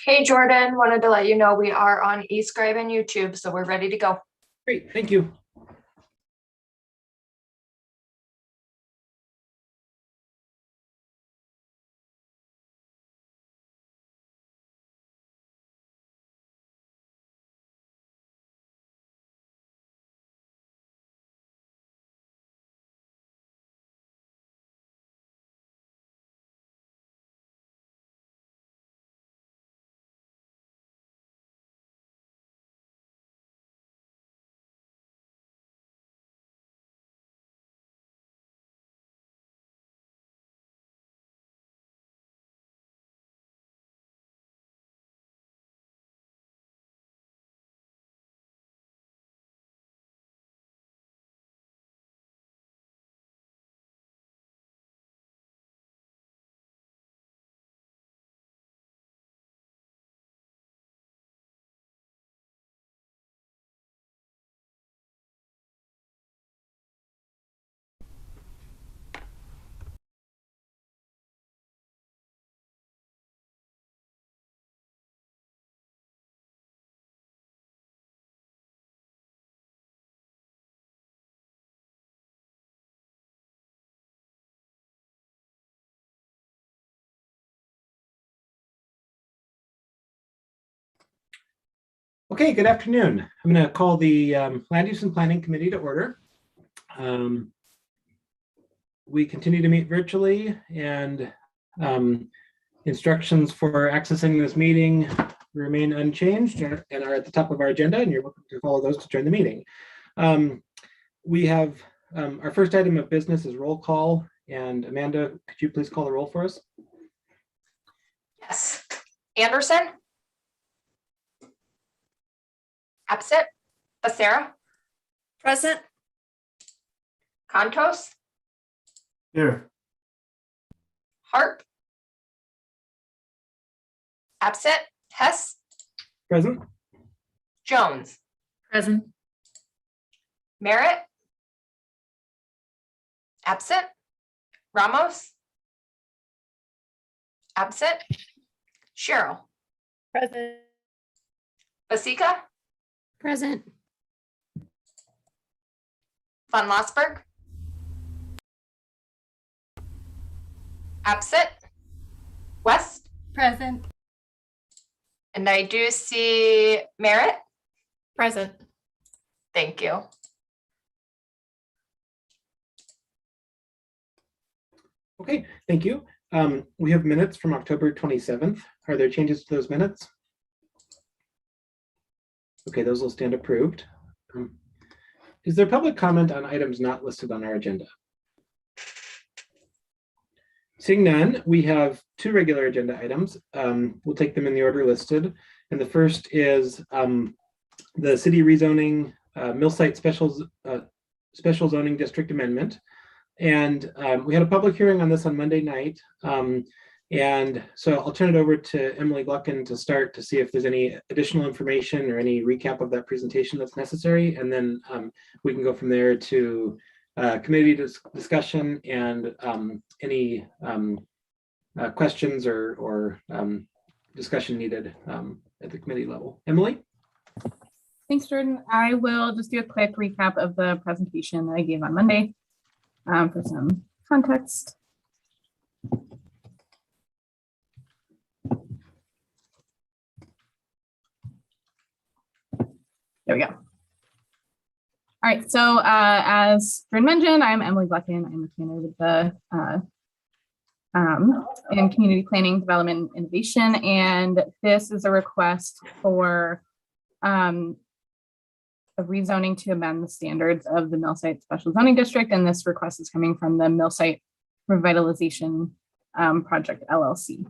Hey, Jordan, wanted to let you know we are on eScribe and YouTube, so we're ready to go. Great, thank you. Okay, good afternoon. I'm going to call the Land Use and Planning Committee to order. We continue to meet virtually, and instructions for accessing this meeting remain unchanged and are at the top of our agenda, and you're welcome to follow those to join the meeting. We have our first item of business is roll call, and Amanda, could you please call the roll for us? Yes. Anderson? Absent. Becerra? Present. Contos? Here. Harp? Absent. Hess? Present. Jones? Present. Merritt? Absent. Ramos? Absent. Cheryl? Present. Basika? Present. Von Lossberg? Absent. West? Present. And I do see Merritt. Present. Thank you. Okay, thank you. We have minutes from October 27th. Are there changes to those minutes? Okay, those will stand approved. Is there public comment on items not listed on our agenda? Seeing none, we have two regular agenda items. We'll take them in the order listed. And the first is the city rezoning mill site special zoning district amendment. And we had a public hearing on this on Monday night. And so I'll turn it over to Emily Gluckin to start to see if there's any additional information or any recap of that presentation that's necessary. And then we can go from there to committee discussion and any questions or discussion needed at the committee level. Emily? Thanks, Jordan. I will just do a quick recap of the presentation that I gave on Monday for some context. There we go. All right, so as Jordan mentioned, I'm Emily Gluckin. I'm a planner with the in Community Planning, Development, and Innovation, and this is a request for a rezoning to amend the standards of the Mill Site Special Zoning District, and this request is coming from the Mill Site Revitalization Project LLC.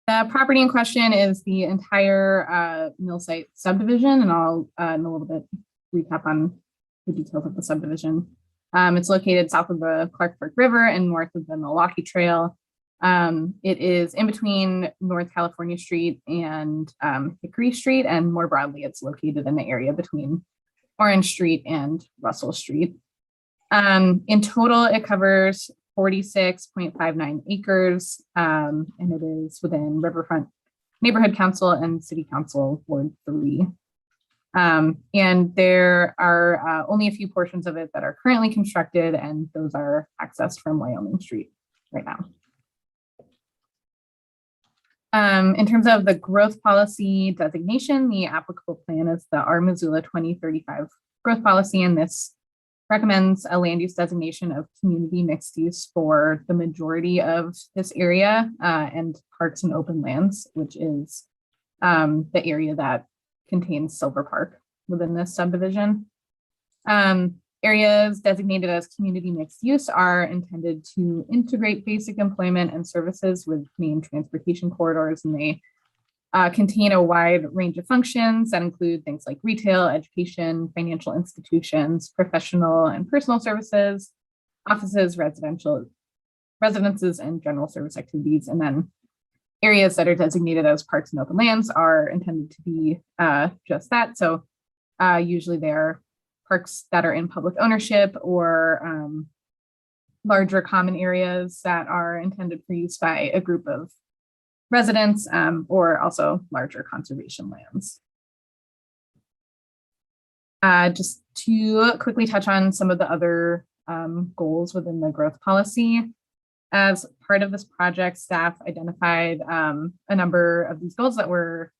The property in question is the entire mill site subdivision, and I'll in a little bit recap on the details of the subdivision. It's located south of the Clark Fork River and north of the Milwaukee Trail. It is in between North California Street and Hickory Street, and more broadly, it's located in the area between Orange Street and Russell Street. In total, it covers 46.59 acres, and it is within Riverfront Neighborhood Council and City Council Ward 3. And there are only a few portions of it that are currently constructed, and those are accessed from Wyoming Street right now. In terms of the growth policy designation, the applicable plan is the Missoula 2035 growth policy, and this recommends a land use designation of community mixed use for the majority of this area, and parks and open lands, which is the area that contains Silver Park within this subdivision. Areas designated as community mixed use are intended to integrate basic employment and services with main transportation corridors, and they contain a wide range of functions that include things like retail, education, financial institutions, professional and personal services, offices, residences, and general service activities. And then areas that are designated as parks and open lands are intended to be just that. So usually they're parks that are in public ownership, or larger common areas that are intended for use by a group of residents, or also larger conservation lands. Just to quickly touch on some of the other goals within the growth policy. As part of this project, staff identified a number of these goals that were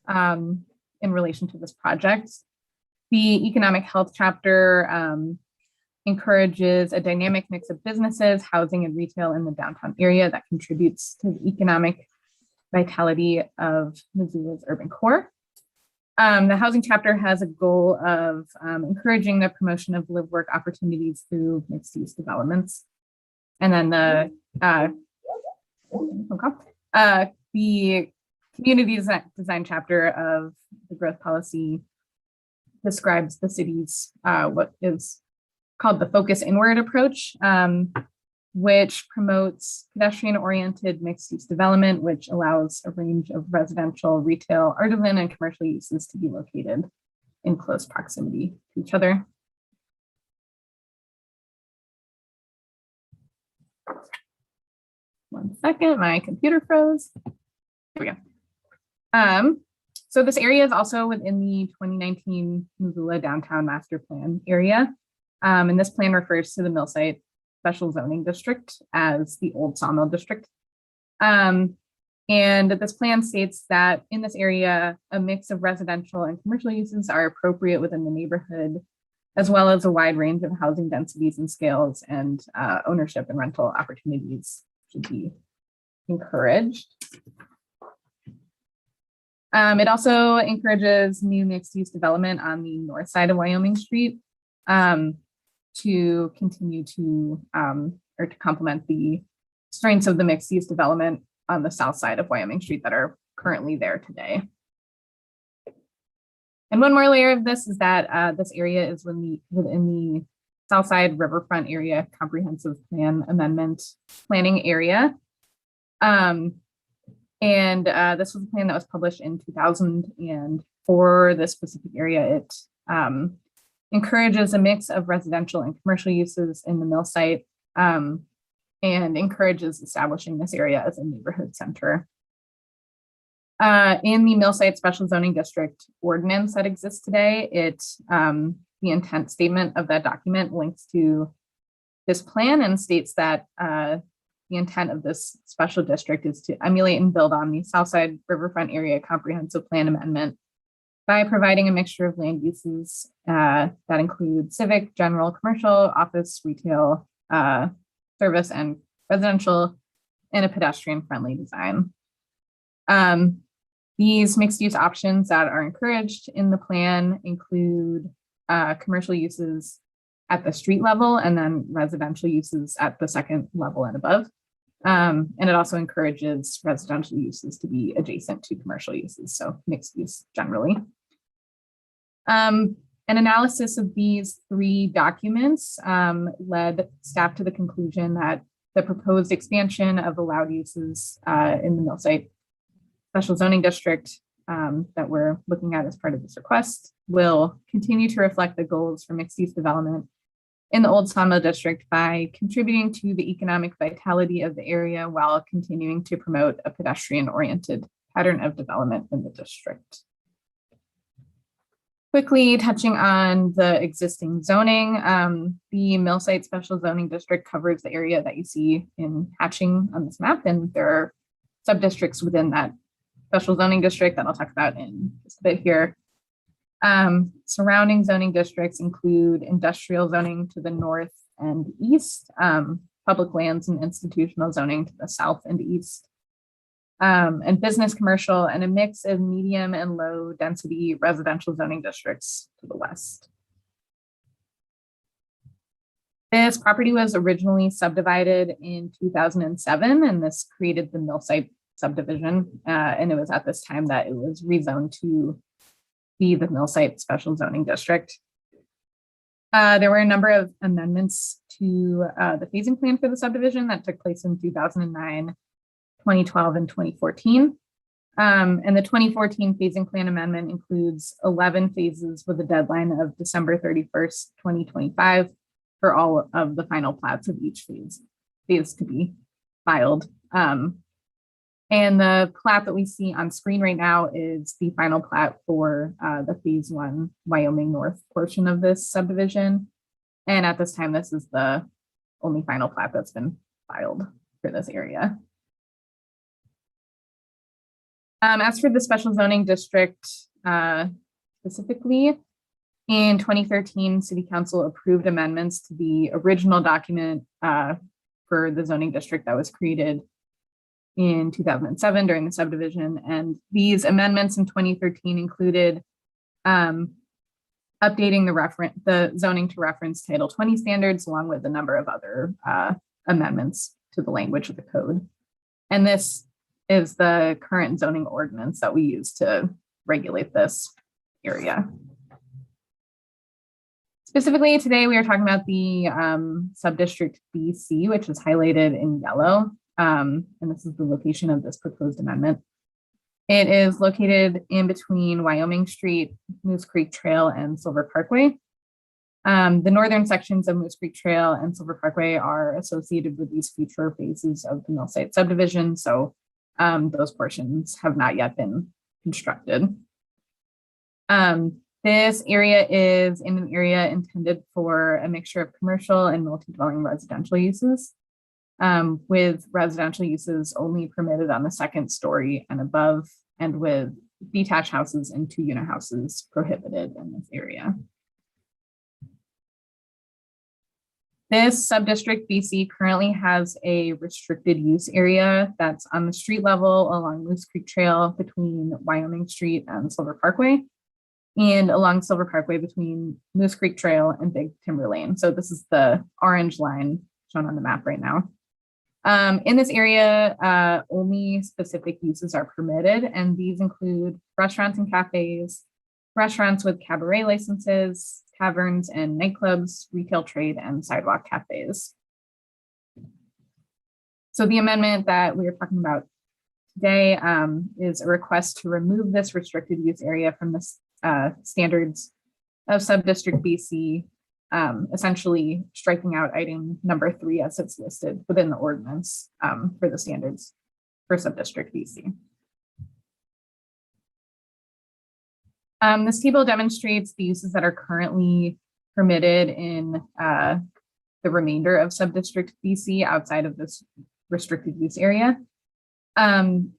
in relation to this project. The economic health chapter encourages a dynamic mix of businesses, housing, and retail in the downtown area that contributes to the economic vitality of Missoula's urban core. The housing chapter has a goal of encouraging the promotion of live work opportunities through mixed use developments. And then the community design chapter of the growth policy describes the city's what is called the focus inward approach, which promotes pedestrian-oriented mixed-use development, which allows a range of residential, retail, artisan, and commercial uses to be located in close proximity to each other. One second, my computer froze. Here we go. So this area is also within the 2019 Missoula Downtown Master Plan area. And this plan refers to the mill site special zoning district as the old sawmill district. And this plan states that in this area, a mix of residential and commercial uses are appropriate within the neighborhood, as well as a wide range of housing densities and scales, and ownership and rental opportunities should be encouraged. It also encourages new mixed-use development on the north side of Wyoming Street to continue to, or to complement the strengths of the mixed-use development on the south side of Wyoming Street that are currently there today. And one more layer of this is that this area is within the Southside Riverfront Area Comprehensive Plan Amendment Planning Area. This was a plan that was published in 2000, and for this specific area, it encourages a mix of residential and commercial uses in the mill site, and encourages establishing this area as a neighborhood center. In the mill site special zoning district ordinance that exists today, the intent statement of that document links to this plan and states that the intent of this special district is to emulate and build on the Southside Riverfront Area Comprehensive Plan Amendment by providing a mixture of land uses that include civic, general, commercial, office, retail, service, and residential, in a pedestrian-friendly design. These mixed-use options that are encouraged in the plan include commercial uses at the street level, and then residential uses at the second level and above. And it also encourages residential uses to be adjacent to commercial uses, so mixed use generally. An analysis of these three documents led staff to the conclusion that the proposed expansion of allowed uses in the mill site special zoning district that we're looking at as part of this request will continue to reflect the goals for mixed use development in the Old Sawmill District by contributing to the economic vitality of the area while continuing to promote a pedestrian-oriented pattern of development in the district. Quickly touching on the existing zoning, the Mill Site Special Zoning District covers the area that you see in hatching on this map, and there are sub-districts within that special zoning district that I'll talk about in just a bit here. Surrounding zoning districts include industrial zoning to the north and east, public lands and institutional zoning to the south and east, and business commercial, and a mix of medium and low density residential zoning districts to the west. This property was originally subdivided in 2007, and this created the Mill Site subdivision. And it was at this time that it was rezoned to be the Mill Site Special Zoning District. There were a number of amendments to the phasing plan for the subdivision that took place in 2009, 2012, and 2014. And the 2014 phasing plan amendment includes 11 phases with a deadline of December 31st, 2025 for all of the final plats of each phase to be filed. And the plat that we see on screen right now is the final plat for the phase 1 Wyoming North portion of this subdivision. And at this time, this is the only final plat that's been filed for this area. As for the special zoning district specifically, in 2013, City Council approved amendments to the original document for the zoning district that was created in 2007 during the subdivision. And these amendments in 2013 included updating the zoning to reference Title 20 standards, along with a number of other amendments to the language of the code. And this is the current zoning ordinance that we use to regulate this area. Specifically today, we are talking about the subdistrict BC, which is highlighted in yellow. And this is the location of this proposed amendment. It is located in between Wyoming Street, Moose Creek Trail, and Silver Parkway. The northern sections of Moose Creek Trail and Silver Parkway are associated with these future phases of the Mill Site subdivision, so those portions have not yet been constructed. This area is in an area intended for a mixture of commercial and multi-dwelling residential uses, with residential uses only permitted on the second story and above, and with detached houses and 2-unit houses prohibited in this area. This subdistrict BC currently has a restricted use area that's on the street level along Moose Creek Trail between Wyoming Street and Silver Parkway, and along Silver Parkway between Moose Creek Trail and Big Timber Lane. So this is the orange line shown on the map right now. In this area, only specific uses are permitted, and these include restaurants and cafes, restaurants with cabaret licenses, taverns and nightclubs, retail trade, and sidewalk cafes. So the amendment that we are talking about today is a request to remove this restricted use area from the standards of subdistrict BC, essentially striking out item number 3 as it's listed within the ordinance for the standards for subdistrict BC. This table demonstrates the uses that are currently permitted in the remainder of subdistrict BC outside of this restricted use area. And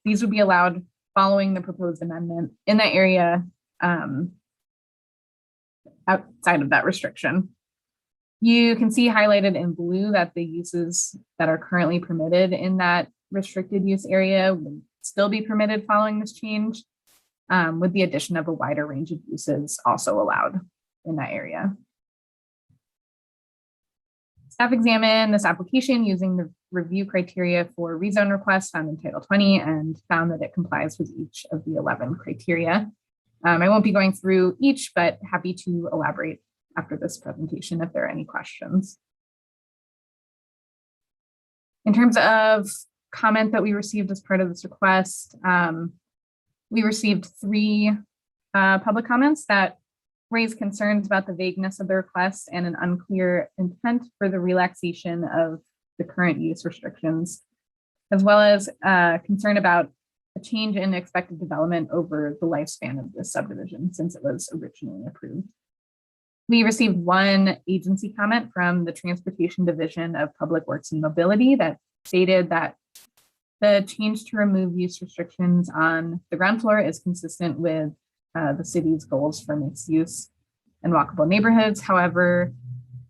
these would be allowed following the proposed amendment in that area outside of that restriction. You can see highlighted in blue that the uses that are currently permitted in that restricted use area would still be permitted following this change, with the addition of a wider range of uses also allowed in that area. Staff examined this application using the review criteria for rezone requests found in Title 20 and found that it complies with each of the 11 criteria. I won't be going through each, but happy to elaborate after this presentation if there are any questions. In terms of comment that we received as part of this request, we received 3 public comments that raised concerns about the vagueness of the request and an unclear intent for the relaxation of the current use restrictions, as well as concern about a change in expected development over the lifespan of this subdivision since it was originally approved. We received one agency comment from the Transportation Division of Public Works and Mobility that stated that the change to remove use restrictions on the ground floor is consistent with the city's goals for mixed use and walkable neighborhoods. However,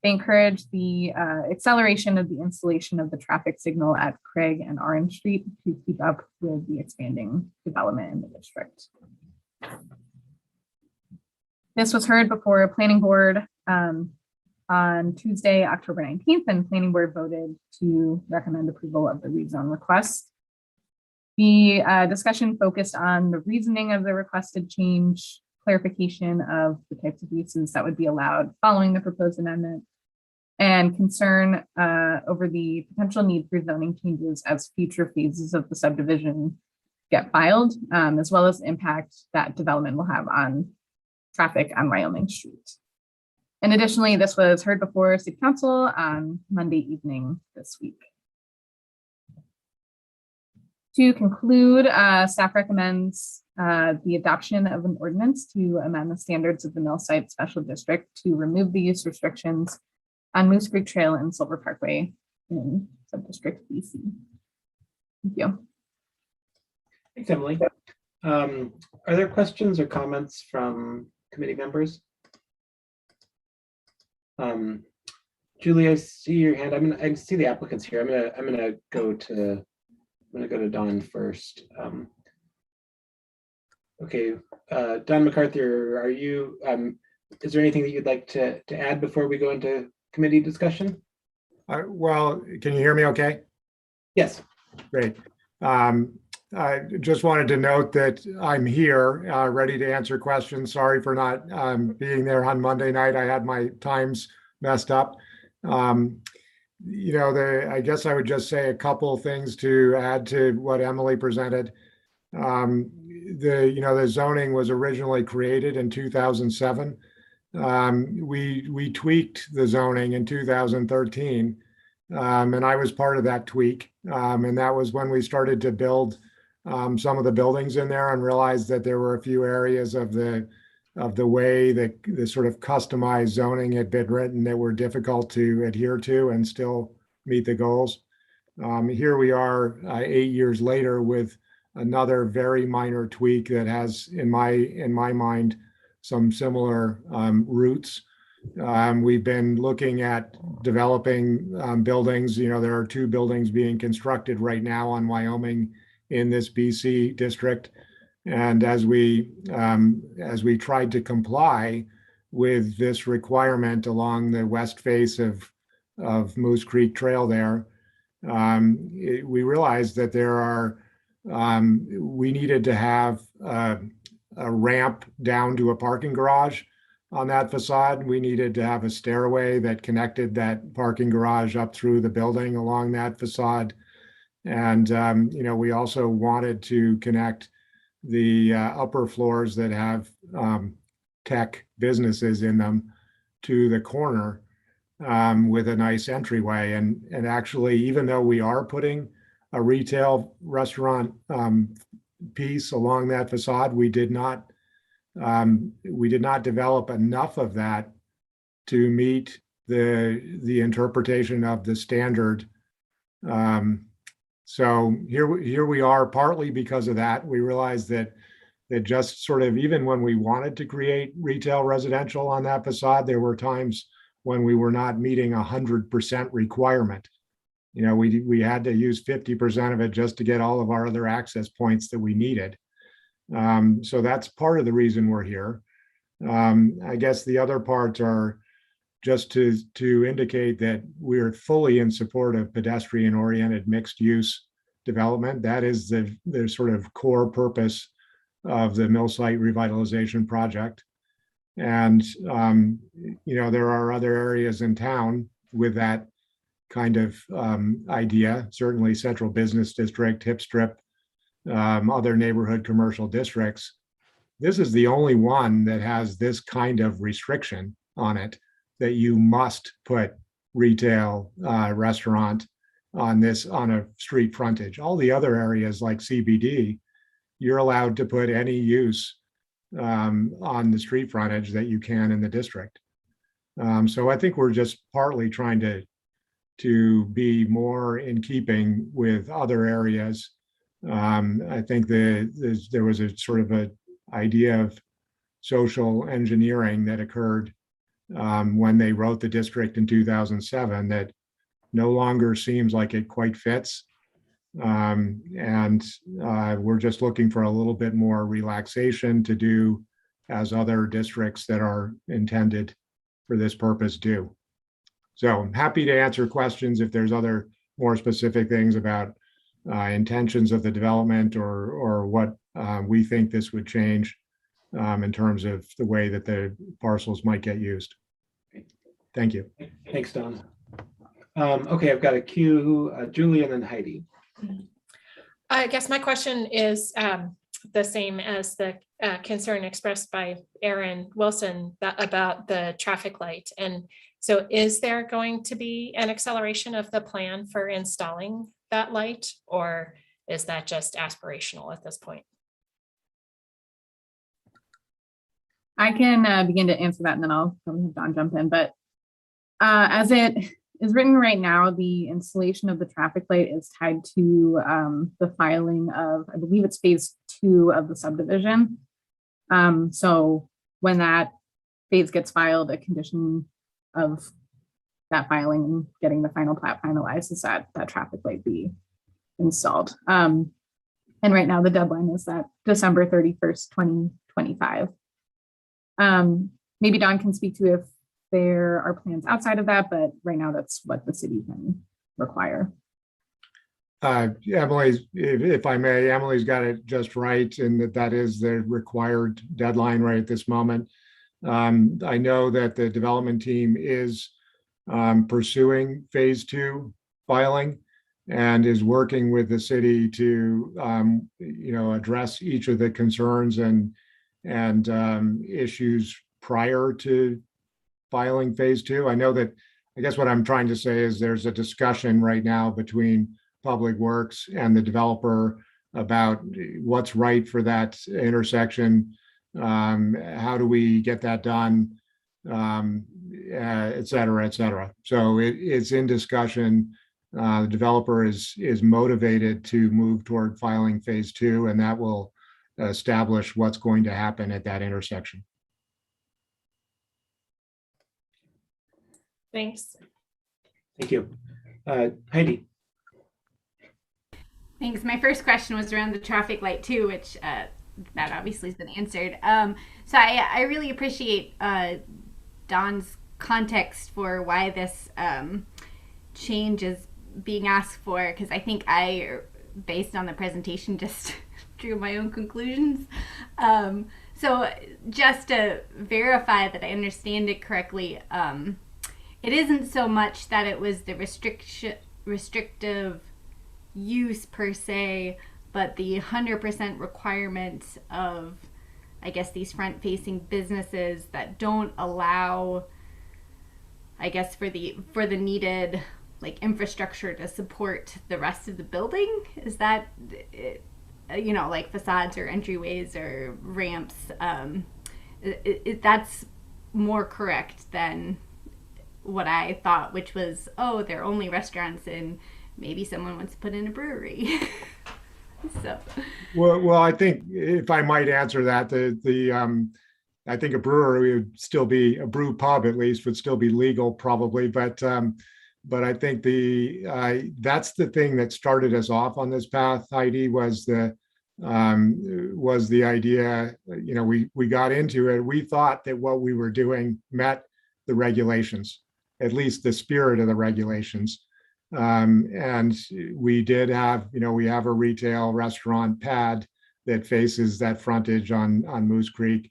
they encourage the acceleration of the installation of the traffic signal at Craig and Orange Street to keep up with the expanding development in the district. This was heard before a planning board on Tuesday, October 19th, and planning board voted to recommend approval of the rezone request. The discussion focused on the reasoning of the requested change, clarification of the types of uses that would be allowed following the proposed amendment, and concern over the potential need for zoning changes as future phases of the subdivision get filed, as well as the impact that development will have on traffic on Wyoming Street. And additionally, this was heard before City Council on Monday evening this week. To conclude, staff recommends the adoption of an ordinance to amend the standards of the Mill Site Special District to remove the use restrictions on Moose Creek Trail and Silver Parkway in Subdistrict BC. Thank you. Thanks, Emily. Are there questions or comments from committee members? Julie, I see your hand. I see the applicants here. I'm gonna go to Don first. Okay, Don MacArthur, are you? Is there anything that you'd like to add before we go into committee discussion? Well, can you hear me okay? Yes. Great. I just wanted to note that I'm here, ready to answer questions. Sorry for not being there on Monday night. I had my times messed up. You know, I guess I would just say a couple things to add to what Emily presented. The zoning was originally created in 2007. We tweaked the zoning in 2013, and I was part of that tweak. And that was when we started to build some of the buildings in there and realized that there were a few areas of the way that the sort of customized zoning had been written that were difficult to adhere to and still meet the goals. Here we are 8 years later with another very minor tweak that has, in my mind, some similar roots. We've been looking at developing buildings. You know, there are 2 buildings being constructed right now on Wyoming in this BC district. And as we tried to comply with this requirement along the west face of Moose Creek Trail there, we realized that we needed to have a ramp down to a parking garage on that facade. We needed to have a stairway that connected that parking garage up through the building along that facade. And, we also wanted to connect the upper floors that have tech businesses in them to the corner with a nice entryway. And actually, even though we are putting a retail restaurant piece along that facade, we did not develop enough of that to meet the interpretation of the standard. So here we are, partly because of that. We realized that just sort of, even when we wanted to create retail residential on that facade, there were times when we were not meeting 100% requirement. You know, we had to use 50% of it just to get all of our other access points that we needed. So that's part of the reason we're here. I guess the other parts are just to indicate that we're fully in support of pedestrian-oriented mixed-use development. That is the sort of core purpose of the mill site revitalization project. And there are other areas in town with that kind of idea. Certainly, Central Business District, Hip Strip, other neighborhood commercial districts this is the only one that has this kind of restriction on it, that you must put retail restaurant on a street frontage. All the other areas like CBD, you're allowed to put any use on the street frontage that you can in the district. So I think we're just partly trying to be more in keeping with other areas. I think there was a sort of a idea of social engineering that occurred when they wrote the district in 2007 that no longer seems like it quite fits. And we're just looking for a little bit more relaxation to do as other districts that are intended for this purpose do. So I'm happy to answer questions if there's other more specific things about intentions of the development or what we think this would change in terms of the way that the parcels might get used. Thank you. Thanks, Don. Okay, I've got a queue, Julie and then Heidi. I guess my question is the same as the concern expressed by Aaron Wilson about the traffic light. And so is there going to be an acceleration of the plan for installing that light, or is that just aspirational at this point? I can begin to answer that and then I'll probably have Don jump in. But as it is written right now, the installation of the traffic light is tied to the filing of, I believe it's phase 2 of the subdivision. So when that phase gets filed, a condition of that filing and getting the final plat finalized is that that traffic light be installed. And right now the deadline is that December 31st, 2025. Maybe Don can speak to if there are plans outside of that, but right now that's what the city can require. Emily, if I may, Emily's got it just right, and that is the required deadline right at this moment. I know that the development team is pursuing phase 2 filing and is working with the city to address each of the concerns and issues prior to filing phase 2. I know that, I guess what I'm trying to say is there's a discussion right now between Public Works and the developer about what's right for that intersection. How do we get that done, et cetera, et cetera. So it's in discussion. The developer is motivated to move toward filing phase 2, and that will establish what's going to happen at that intersection. Thanks. Thank you. Heidi. Thanks. My first question was around the traffic light too, which that obviously has been answered. So I really appreciate Don's context for why this change is being asked for, because I think I, based on the presentation, just drew my own conclusions. So just to verify that I understand it correctly, it isn't so much that it was the restrictive use per se, but the 100% requirement of, I guess, these front-facing businesses that don't allow, I guess, for the needed like infrastructure to support the rest of the building. Is that, like facades or entryways or ramps? That's more correct than what I thought, which was, oh, they're only restaurants and maybe someone wants to put in a brewery. So, well, I think if I might answer that, I think a brewery would still be, a brew pub at least would still be legal probably, but I think that's the thing that started us off on this path, Heidi, was the idea, we got into it. We thought that what we were doing met the regulations, at least the spirit of the regulations. And we did have, we have a retail restaurant pad that faces that frontage on Moose Creek.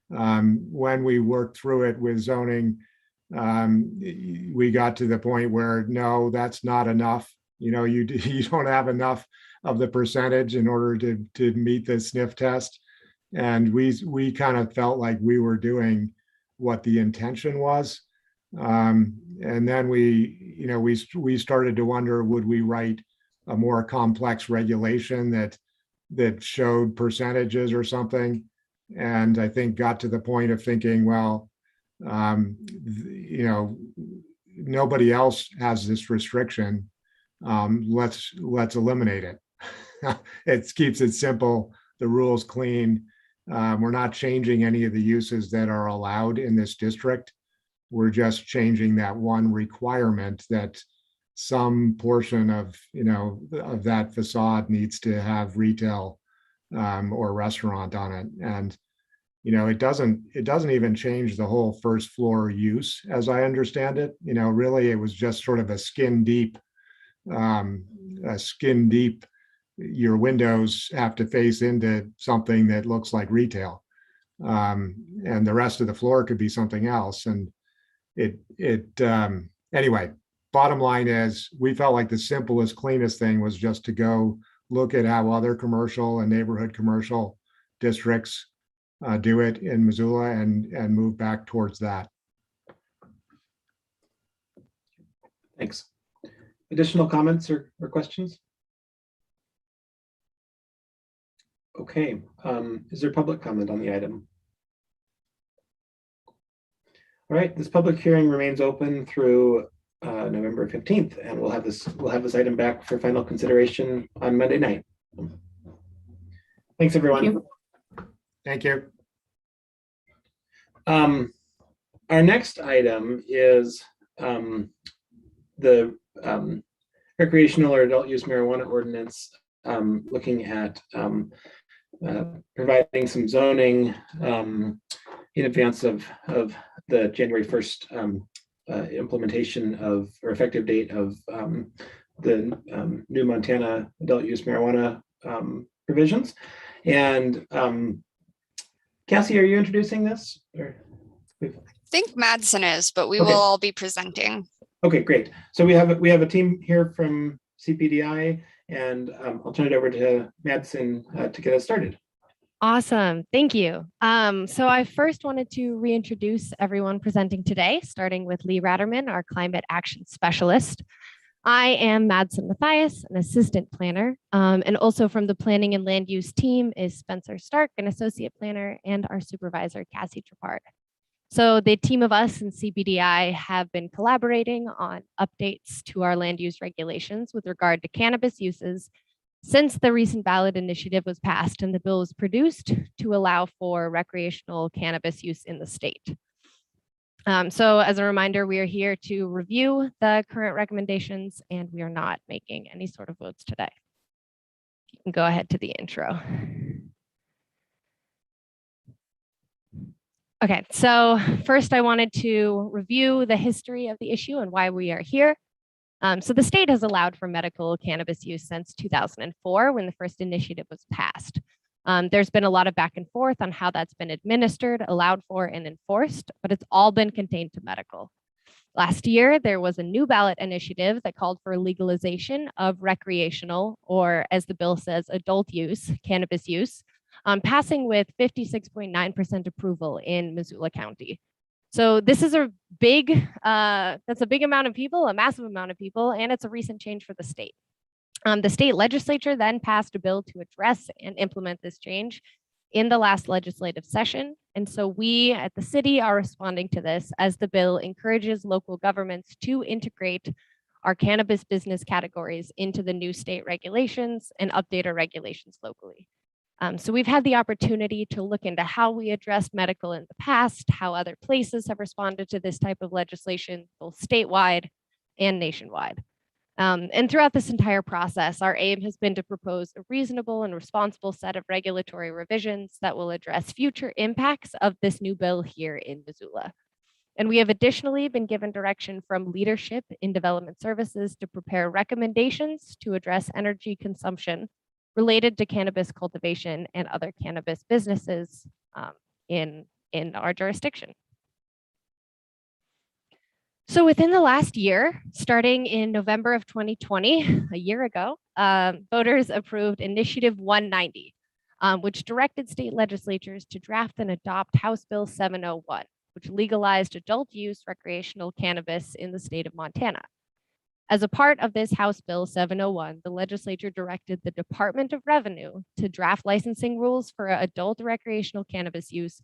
When we worked through it with zoning, we got to the point where, no, that's not enough. You don't have enough of the percentage in order to meet the sniff test. And we kind of felt like we were doing what the intention was. And then we started to wonder, would we write a more complex regulation that showed percentages or something? And I think got to the point of thinking, well, nobody else has this restriction. Let's eliminate it. It keeps it simple, the rules clean. We're not changing any of the uses that are allowed in this district. We're just changing that one requirement that some portion of that facade needs to have retail or restaurant on it. And it doesn't even change the whole first floor use, as I understand it. Really, it was just sort of a skin deep. Your windows have to face into something that looks like retail, and the rest of the floor could be something else. And anyway, bottom line is, we felt like the simplest, cleanest thing was just to go look at how other commercial and neighborhood commercial districts do it in Missoula and move back towards that. Thanks. Additional comments or questions? Okay, is there public comment on the item? All right, this public hearing remains open through November 15th, and we'll have this item back for final consideration on Monday night. Thanks, everyone. Thank you. Our next item is the recreational or adult use marijuana ordinance, looking at providing some zoning in advance of the January 1st implementation of, or effective date of, the new Montana adult use marijuana provisions. And Cassie, are you introducing this? Or I think Madsen is, but we Okay. will all be presenting. Okay, great. So we have a team here from CPDI, and I'll turn it over to Madsen to get us started. Awesome. Thank you. So I first wanted to reintroduce everyone presenting today, starting with Lee Ratterman, our climate action specialist. I am Madsen Matthias, an assistant planner, and also from the planning and land use team is Spencer Stark, an associate planner, and our supervisor, Cassie Trepard. So the team of us in CPDI have been collaborating on updates to our land use regulations with regard to cannabis uses since the recent ballot initiative was passed and the bill was produced to allow for recreational cannabis use in the state. So as a reminder, we are here to review the current recommendations, and we are not making any sort of votes today. You can go ahead to the intro. Okay, so first I wanted to review the history of the issue and why we are here. So the state has allowed for medical cannabis use since 2004 when the first initiative was passed. There's been a lot of back and forth on how that's been administered, allowed for, and enforced, but it's all been contained to medical. Last year, there was a new ballot initiative that called for legalization of recreational, or as the bill says, adult use, cannabis use, passing with 56.9% approval in Missoula County. So this is a big, that's a big amount of people, a massive amount of people, and it's a recent change for the state. The state legislature then passed a bill to address and implement this change in the last legislative session. And so we at the city are responding to this as the bill encourages local governments to integrate our cannabis business categories into the new state regulations and update our regulations locally. So we've had the opportunity to look into how we addressed medical in the past, how other places have responded to this type of legislation, both statewide and nationwide. And throughout this entire process, our aim has been to propose a reasonable and responsible set of regulatory revisions that will address future impacts of this new bill here in Missoula. And we have additionally been given direction from leadership in development services to prepare recommendations to address energy consumption related to cannabis cultivation and other cannabis businesses in our jurisdiction. So within the last year, starting in November of 2020, a year ago, voters approved Initiative 190. which directed state legislatures to draft and adopt House Bill 701, which legalized adult use recreational cannabis in the state of Montana. As a part of this House Bill 701, the legislature directed the Department of Revenue to draft licensing rules for adult recreational cannabis use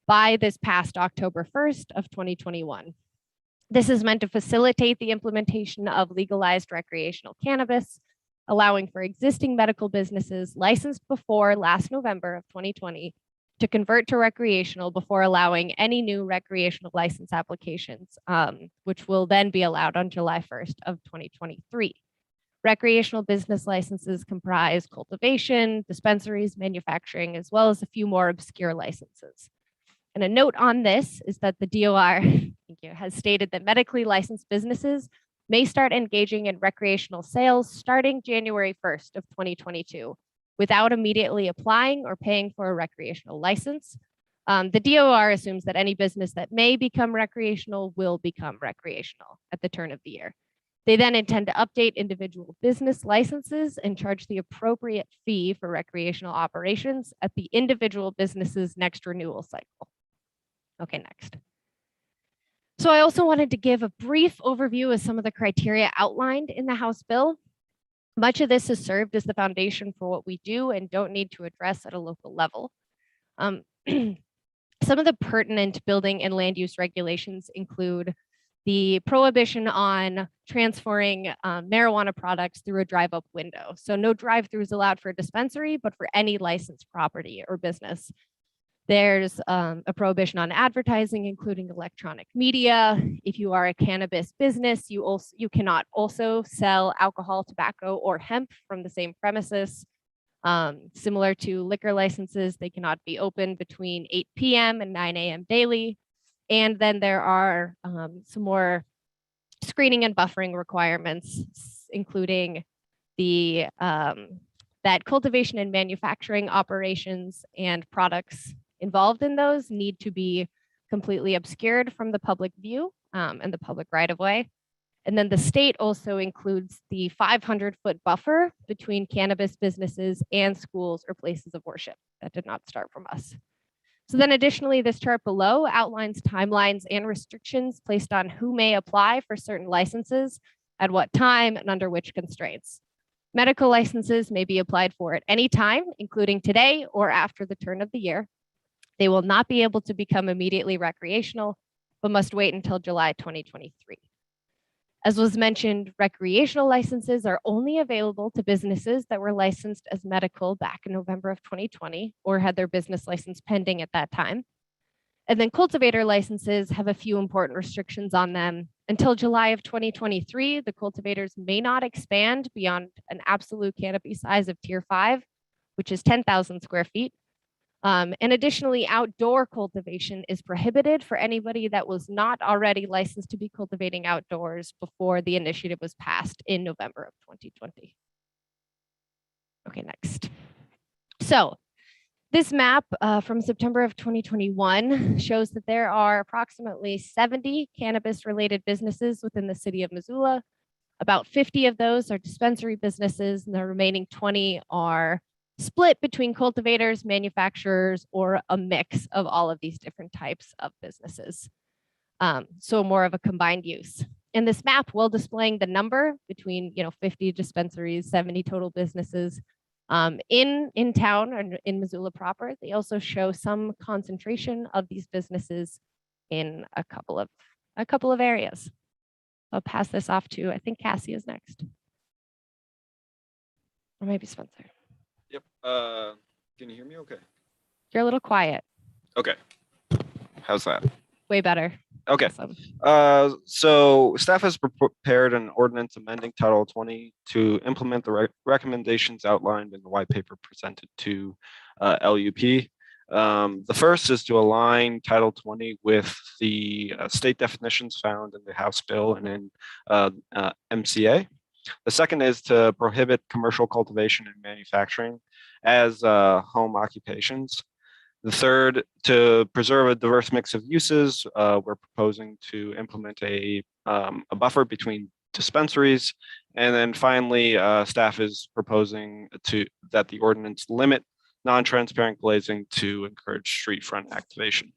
by this past October 1st of 2021. This is meant to facilitate the implementation of legalized recreational cannabis, allowing for existing medical businesses licensed before last November of 2020 to convert to recreational before allowing any new recreational license applications, which will then be allowed on July 1st of 2023. Recreational business licenses comprise cultivation, dispensaries, manufacturing, as well as a few more obscure licenses. And a note on this is that the DOR has stated that medically licensed businesses may start engaging in recreational sales starting January 1st of 2022 without immediately applying or paying for a recreational license. The DOR assumes that any business that may become recreational will become recreational at the turn of the year. They then intend to update individual business licenses and charge the appropriate fee for recreational operations at the individual business's next renewal cycle. Okay, next. So I also wanted to give a brief overview of some of the criteria outlined in the House bill. Much of this has served as the foundation for what we do and don't need to address at a local level. Some of the pertinent building and land use regulations include the prohibition on transferring marijuana products through a drive-up window. So no drive-throughs allowed for a dispensary, but for any licensed property or business. There's a prohibition on advertising, including electronic media. If you are a cannabis business, you cannot also sell alcohol, tobacco, or hemp from the same premises. Similar to liquor licenses, they cannot be open between 8 p.m. and 9 a.m. daily. And then there are some more screening and buffering requirements, including the that cultivation and manufacturing operations and products involved in those need to be completely obscured from the public view and the public right of way. And then the state also includes the 500-foot buffer between cannabis businesses and schools or places of worship. That did not start from us. So then additionally, this chart below outlines timelines and restrictions placed on who may apply for certain licenses, at what time, and under which constraints. Medical licenses may be applied for at any time, including today or after the turn of the year. They will not be able to become immediately recreational, but must wait until July 2023. As was mentioned, recreational licenses are only available to businesses that were licensed as medical back in November of 2020 or had their business license pending at that time. And then cultivator licenses have a few important restrictions on them. Until July of 2023, the cultivators may not expand beyond an absolute canopy size of tier 5, which is 10,000 square feet. And additionally, outdoor cultivation is prohibited for anybody that was not already licensed to be cultivating outdoors before the initiative was passed in November of 2020. Okay, next. So this map from September of 2021 shows that there are approximately 70 cannabis-related businesses within the city of Missoula. About 50 of those are dispensary businesses, and the remaining 20 are split between cultivators, manufacturers, or a mix of all of these different types of businesses. So more of a combined use. In this map, while displaying the number between 50 dispensaries, 70 total businesses in town and in Missoula proper, they also show some concentration of these businesses in a couple of areas. I'll pass this off to, I think Cassie is next. Or maybe Spencer. Yep. Can you hear me okay? You're a little quiet. Okay. How's that? Way better. Okay. Awesome. So staff has prepared an ordinance amending Title 20 to implement the recommendations outlined in the white paper presented to LUP. The first is to align Title 20 with the state definitions found in the House bill and in MCA. The second is to prohibit commercial cultivation and manufacturing as home occupations. The third, to preserve a diverse mix of uses, we're proposing to implement a buffer between dispensaries. And then finally, staff is proposing that the ordinance limit non-transparent glazing to encourage street front activation.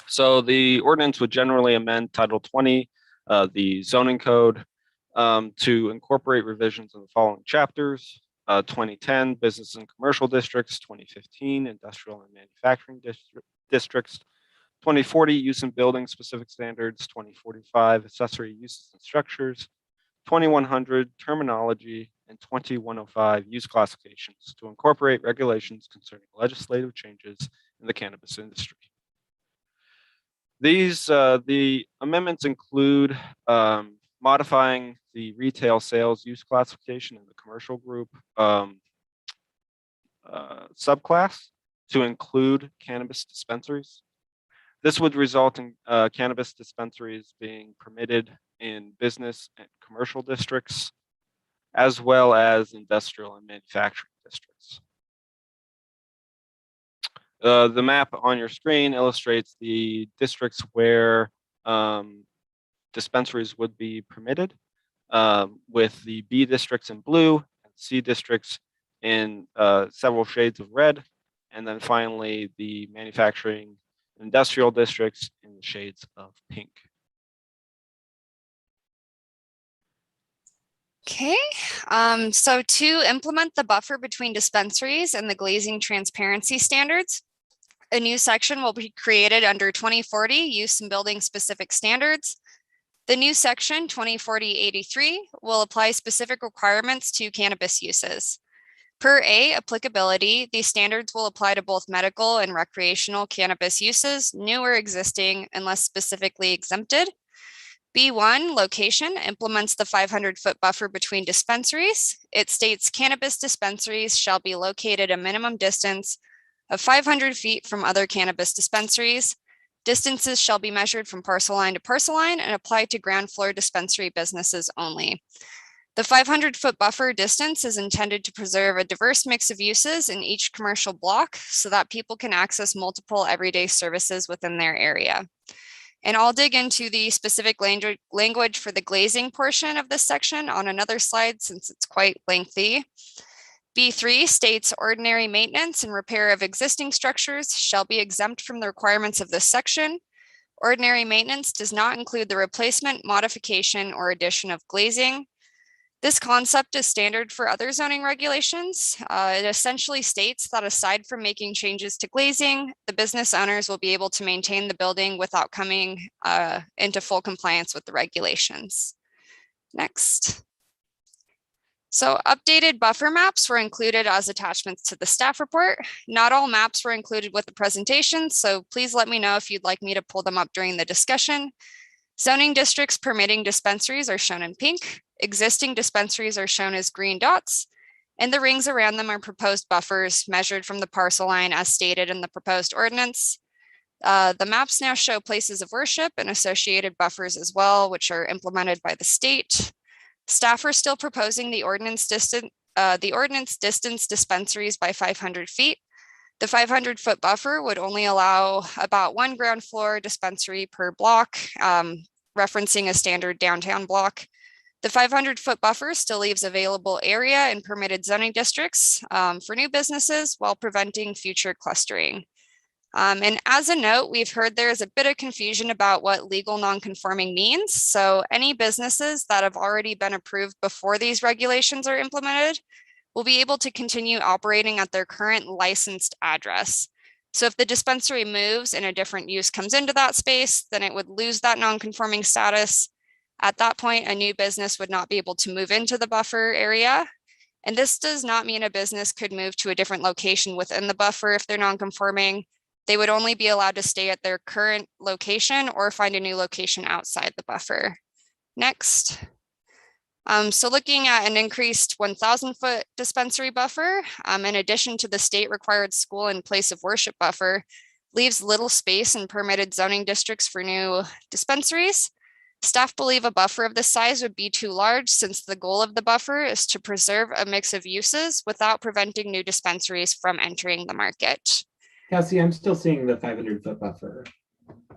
So the ordinance would generally amend Title 20, the zoning code, to incorporate revisions in the following chapters: 2010, business and commercial districts; 2015, industrial and manufacturing districts; 2040, use and building specific standards; 2045, accessory uses and structures; 2100, terminology; and 2105, use classifications, to incorporate regulations concerning legislative changes in the cannabis industry. These the amendments include modifying the retail sales use classification in the commercial group subclass to include cannabis dispensaries. This would result in cannabis dispensaries being permitted in business and commercial districts, as well as industrial and manufacturing districts. The map on your screen illustrates the districts where dispensaries would be permitted, with the B districts in blue and C districts in several shades of red, and then finally the manufacturing industrial districts in the shades of pink. Okay, so to implement the buffer between dispensaries and the glazing transparency standards, a new section will be created under 2040 use and building specific standards. The new section 2040-83 will apply specific requirements to cannabis uses. Per A applicability, these standards will apply to both medical and recreational cannabis uses, new or existing, unless specifically exempted. B1 location implements the 500-foot buffer between dispensaries. It states cannabis dispensaries shall be located a minimum distance of 500 feet from other cannabis dispensaries. Distances shall be measured from parcel line to parcel line and apply to ground floor dispensary businesses only. The 500-foot buffer distance is intended to preserve a diverse mix of uses in each commercial block so that people can access multiple everyday services within their area. And I'll dig into the specific language for the glazing portion of this section on another slide since it's quite lengthy. B3 states ordinary maintenance and repair of existing structures shall be exempt from the requirements of this section. Ordinary maintenance does not include the replacement, modification, or addition of glazing. This concept is standard for other zoning regulations. It essentially states that aside from making changes to glazing, the business owners will be able to maintain the building without coming into full compliance with the regulations. Next. So updated buffer maps were included as attachments to the staff report. Not all maps were included with the presentation, so please let me know if you'd like me to pull them up during the discussion. Zoning districts permitting dispensaries are shown in pink. Existing dispensaries are shown as green dots, and the rings around them are proposed buffers measured from the parcel line as stated in the proposed ordinance. The maps now show places of worship and associated buffers as well, which are implemented by the state. Staff are still proposing the ordinance distance dispensaries by 500 feet. The 500-foot buffer would only allow about one ground floor dispensary per block, referencing a standard downtown block. The 500-foot buffer still leaves available area in permitted zoning districts for new businesses while preventing future clustering. And as a note, we've heard there is a bit of confusion about what legal non-conforming means. So any businesses that have already been approved before these regulations are implemented will be able to continue operating at their current licensed address. So if the dispensary moves and a different use comes into that space, then it would lose that non-conforming status. At that point, a new business would not be able to move into the buffer area. And this does not mean a business could move to a different location within the buffer if they're non-conforming. They would only be allowed to stay at their current location or find a new location outside the buffer. Next. So looking at an increased 1,000-foot dispensary buffer, in addition to the state required school and place of worship buffer, leaves little space in permitted zoning districts for new dispensaries. Staff believe a buffer of this size would be too large since the goal of the buffer is to preserve a mix of uses without preventing new dispensaries from entering the market. Cassie, I'm still seeing the 500-foot buffer.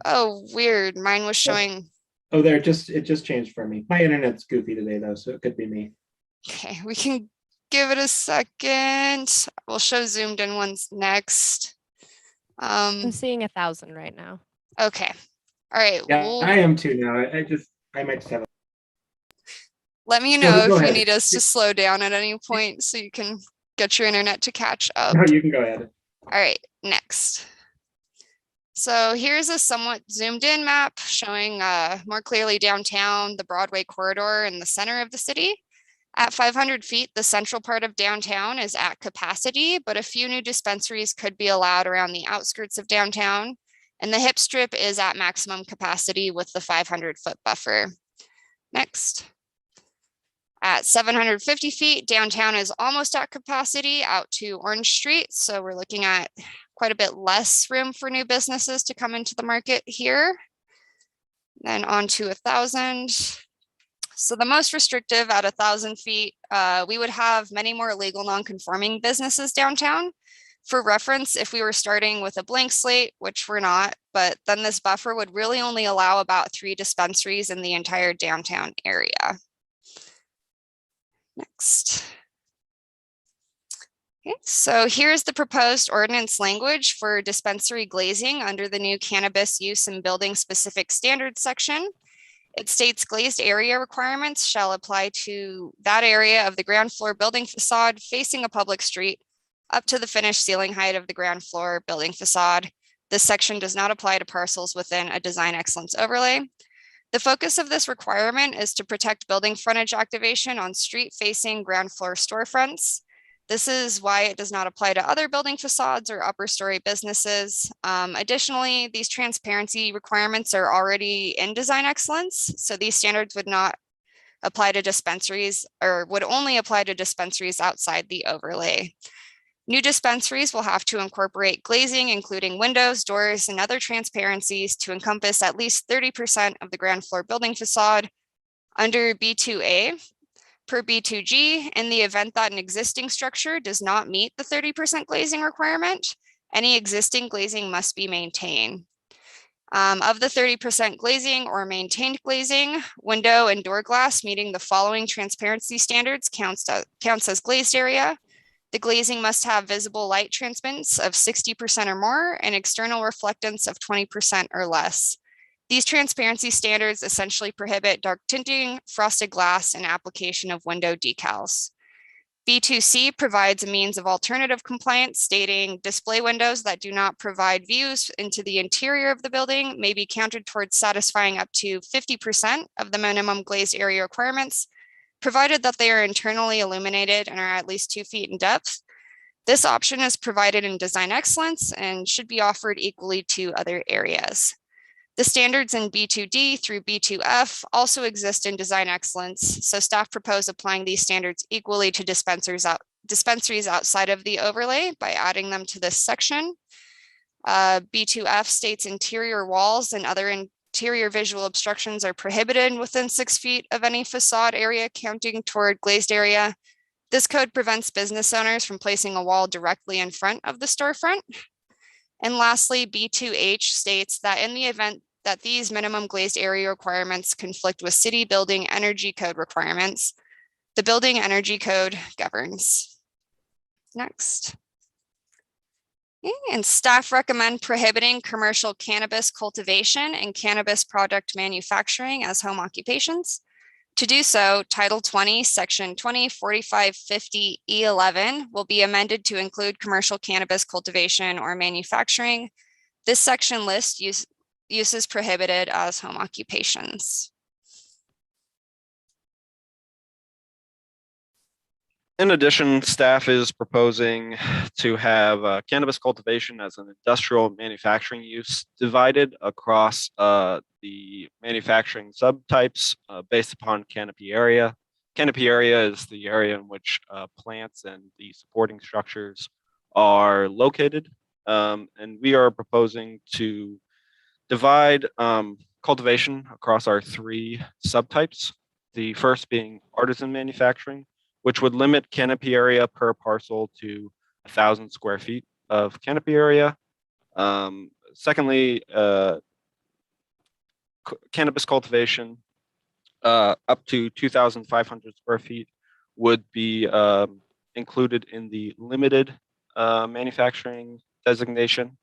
Oh, weird. Mine was showing. Oh, it just changed for me. My internet's goofy today though, so it could be me. Okay, we can give it a second. We'll show zoomed in ones next. I'm seeing 1,000 right now. Okay. All right. Yeah, I am too now. I might just have a. Let me No, know go if you ahead. need us to slow down at any point so you can get your internet to catch up. No, you can go ahead. All right, next. So here's a somewhat zoomed in map showing more clearly downtown, the Broadway corridor in the center of the city. At 500 feet, the central part of downtown is at capacity, but a few new dispensaries could be allowed around the outskirts of downtown. And the hip strip is at maximum capacity with the 500-foot buffer. Next. At 750 feet, downtown is almost at capacity out to Orange Street. So we're looking at quite a bit less room for new businesses to come into the market here. Then on to 1,000. So the most restrictive at 1,000 feet, we would have many more legal non-conforming businesses downtown. For reference, if we were starting with a blank slate, which we're not, but then this buffer would really only allow about 3 dispensaries in the entire downtown area. Next. Okay, so here's the proposed ordinance language for dispensary glazing under the new cannabis use and building specific standards section. It states glazed area requirements shall apply to that area of the ground floor building facade facing a public street up to the finished ceiling height of the ground floor building facade. This section does not apply to parcels within a design excellence overlay. The focus of this requirement is to protect building frontage activation on street-facing ground floor storefronts. This is why it does not apply to other building facades or upper story businesses. Additionally, these transparency requirements are already in design excellence, so these standards would not apply to dispensaries or would only apply to dispensaries outside the overlay. New dispensaries will have to incorporate glazing, including windows, doors, and other transparencies to encompass at least 30% of the ground floor building facade under B2A. Per B2G, in the event that an existing structure does not meet the 30% glazing requirement, any existing glazing must be maintained. Of the 30% glazing or maintained glazing, window and door glass meeting the following transparency standards counts as glazed area. The glazing must have visible light transmittance of 60% or more and external reflectance of 20% or less. These transparency standards essentially prohibit dark tinting, frosted glass, and application of window decals. B2C provides a means of alternative compliance stating display windows that do not provide views into the interior of the building may be counted towards satisfying up to 50% of the minimum glazed area requirements, provided that they are internally illuminated and are at least 2 feet in depth. This option is provided in design excellence and should be offered equally to other areas. The standards in B2D through B2F also exist in design excellence, so staff propose applying these standards equally to dispensaries outside of the overlay by adding them to this section. B2F states interior walls and other interior visual obstructions are prohibited within 6 feet of any facade area counting toward glazed area. This code prevents business owners from placing a wall directly in front of the storefront. And lastly, B2H states that in the event that these minimum glazed area requirements conflict with city building energy code requirements, the building energy code governs. Next. And staff recommend prohibiting commercial cannabis cultivation and cannabis product manufacturing as home occupations. To do so, Title 20, Section 204550E11 will be amended to include commercial cannabis cultivation or manufacturing. This section lists uses prohibited as home occupations. In addition, staff is proposing to have cannabis cultivation as an industrial manufacturing use divided across the manufacturing subtypes based upon canopy area. Canopy area is the area in which plants and the supporting structures are located. And we are proposing to divide cultivation across our 3 subtypes. The first being artisan manufacturing, which would limit canopy area per parcel to 1,000 square feet of canopy area. Secondly, cannabis cultivation up to 2,500 square feet would be included in the limited manufacturing designation.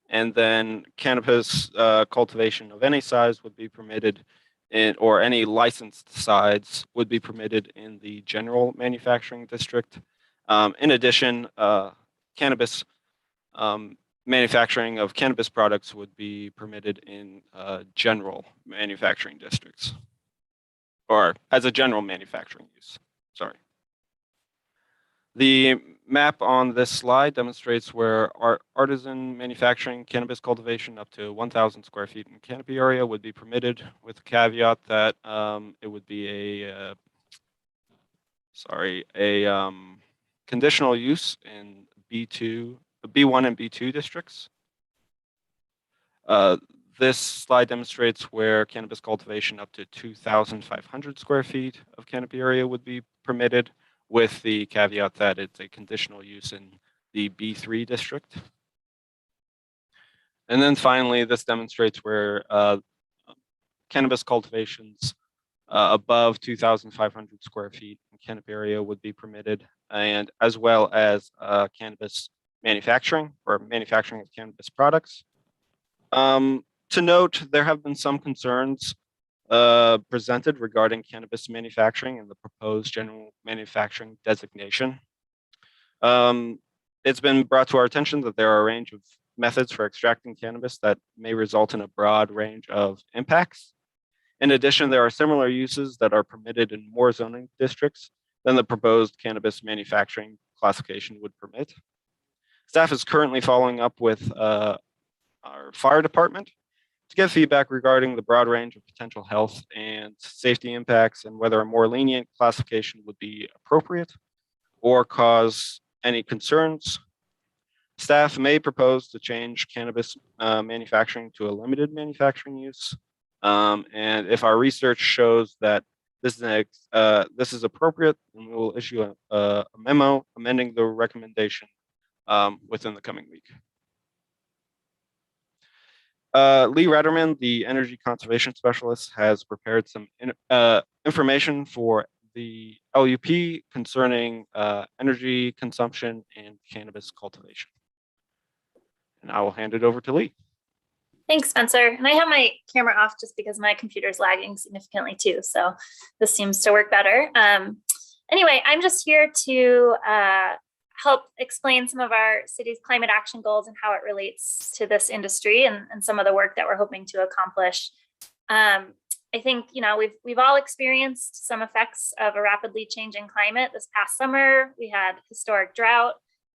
And then cannabis cultivation of any size would be permitted in, or any licensed size would be permitted in the general manufacturing district. In addition, cannabis manufacturing of cannabis products would be permitted in general manufacturing districts, or as a general manufacturing use, sorry. The map on this slide demonstrates where artisan manufacturing cannabis cultivation up to 1,000 square feet in canopy area would be permitted, with the caveat that it would be a conditional use in B1 and B2 districts. This slide demonstrates where cannabis cultivation up to 2,500 square feet of canopy area would be permitted, with the caveat that it's a conditional use in the B3 district. And then finally, this demonstrates where cannabis cultivations above 2,500 square feet in canopy area would be permitted, and as well as cannabis manufacturing, or manufacturing of cannabis products. To note, there have been some concerns presented regarding cannabis manufacturing and the proposed general manufacturing designation. It's been brought to our attention that there are a range of methods for extracting cannabis that may result in a broad range of impacts. In addition, there are similar uses that are permitted in more zoning districts than the proposed cannabis manufacturing classification would permit. Staff is currently following up with our fire department to get feedback regarding the broad range of potential health and safety impacts, and whether a more lenient classification would be appropriate or cause any concerns. Staff may propose to change cannabis manufacturing to a limited manufacturing use. And if our research shows that this is appropriate, then we will issue a memo amending the recommendation within the coming week. Lee Retterman, the energy conservation specialist, has prepared some information for the LUP concerning energy consumption and cannabis cultivation. And I will hand it over to Lee. Thanks, Spencer. And I have my camera off just because my computer's lagging significantly too. So this seems to work better. Anyway, I'm just here to help explain some of our city's climate action goals and how it relates to this industry and some of the work that we're hoping to accomplish. I think, you know, we've all experienced some effects of a rapidly changing climate. This past summer, we had historic drought.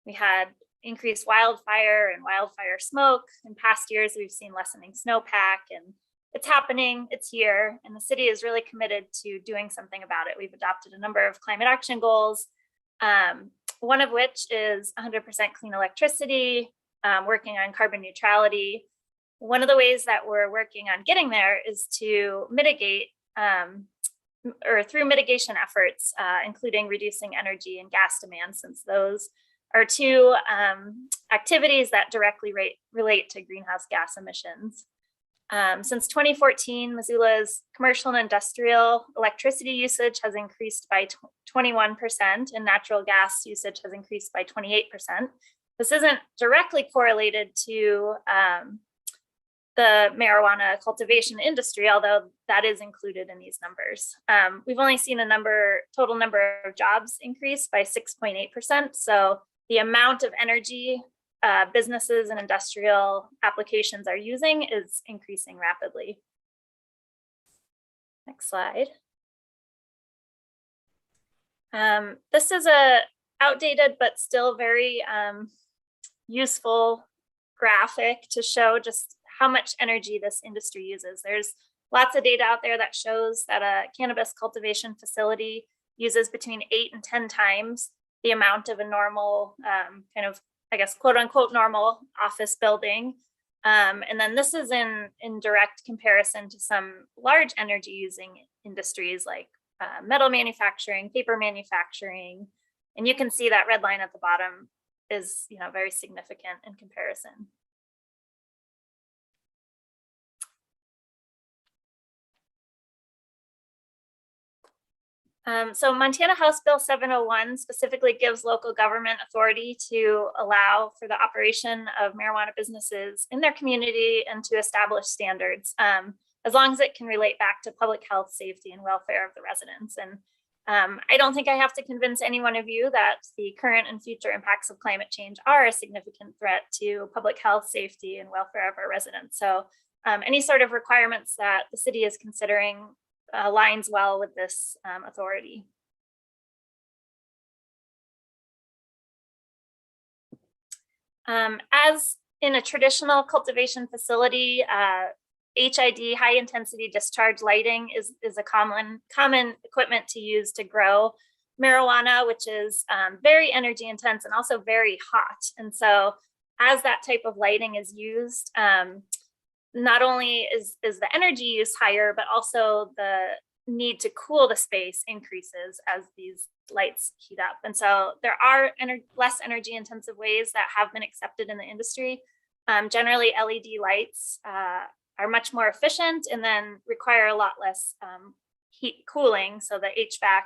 We had increased wildfire and wildfire smoke. In past years, we've seen lessening snowpack, and it's happening, it's here, and the city is really committed to doing something about it. We've adopted a number of climate action goals, one of which is 100% clean electricity, working on carbon neutrality. One of the ways that we're working on getting there is to mitigate, or through mitigation efforts, including reducing energy and gas demand, since those are two activities that directly relate to greenhouse gas emissions. Since 2014, Missoula's commercial and industrial electricity usage has increased by 21%, and natural gas usage has increased by 28%. This isn't directly correlated to the marijuana cultivation industry, although that is included in these numbers. We've only seen a total number of jobs increase by 6.8%. So the amount of energy businesses and industrial applications are using is increasing rapidly. Next slide. This is a outdated but still very useful graphic to show just how much energy this industry uses. There's lots of data out there that shows that a cannabis cultivation facility uses between 8 and 10 times the amount of a normal kind of, I guess, quote unquote, normal office building. And then this is in direct comparison to some large energy using industries like metal manufacturing, paper manufacturing. And you can see that red line at the bottom is, you know, very significant in comparison. So Montana House Bill 701 specifically gives local government authority to allow for the operation of marijuana businesses in their community and to establish standards, as long as it can relate back to public health, safety, and welfare of the residents. And I don't think I have to convince any one of you that the current and future impacts of climate change are a significant threat to public health, safety, and welfare of our residents. So any sort of requirements that the city is considering aligns well with this authority. As in a traditional cultivation facility, HID, high intensity discharge lighting, is a common equipment to use to grow marijuana, which is very energy intense and also very hot. And so as that type of lighting is used, not only is the energy use higher, but also the need to cool the space increases as these lights heat up. And so there are less energy intensive ways that have been accepted in the industry. Generally, LED lights are much more efficient and then require a lot less heat cooling. So the HVAC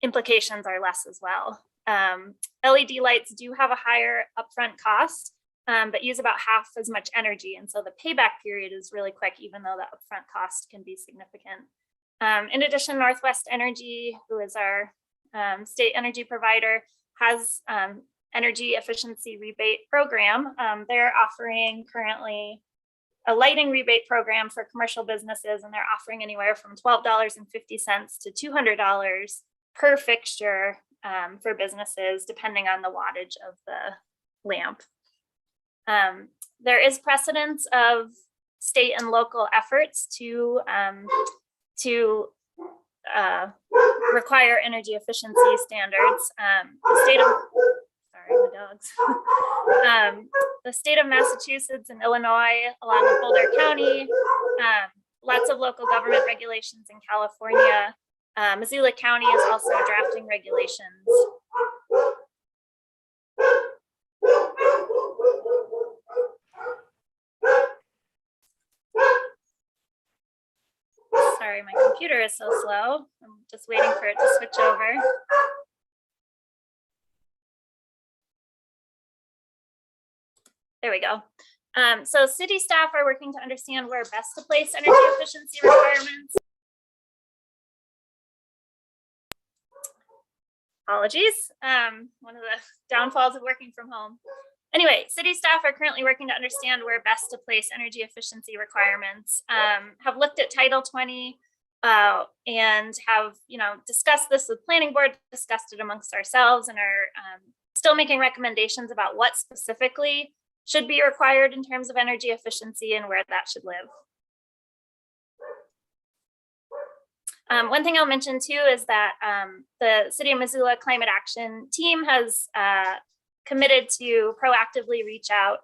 implications are less as well. LED lights do have a higher upfront cost, but use about half as much energy. And so the payback period is really quick, even though the upfront cost can be significant. In addition, Northwest Energy, who is our state energy provider, has energy efficiency rebate program. They're offering currently a lighting rebate program for commercial businesses, and they're offering anywhere from $12.50 to $200 per fixture for businesses, depending on the wattage of the lamp. There is precedence of state and local efforts to require energy efficiency standards. The state of, sorry, the dogs. The state of Massachusetts and Illinois, along with Boulder County, lots of local government regulations in California. Missoula County is also drafting regulations. Sorry, my computer is so slow. I'm just waiting for it to switch over. There we go. So city staff are working to understand where best to place energy efficiency requirements. Apologies. One of the downfalls of working from home. Anyway, city staff are currently working to understand where best to place energy efficiency requirements, have looked at Title 20 and have, discussed this with planning board, discussed it amongst ourselves, and are still making recommendations about what specifically should be required in terms of energy efficiency and where that should live. One thing I'll mention too is that the City of Missoula Climate Action Team has committed to proactively reach out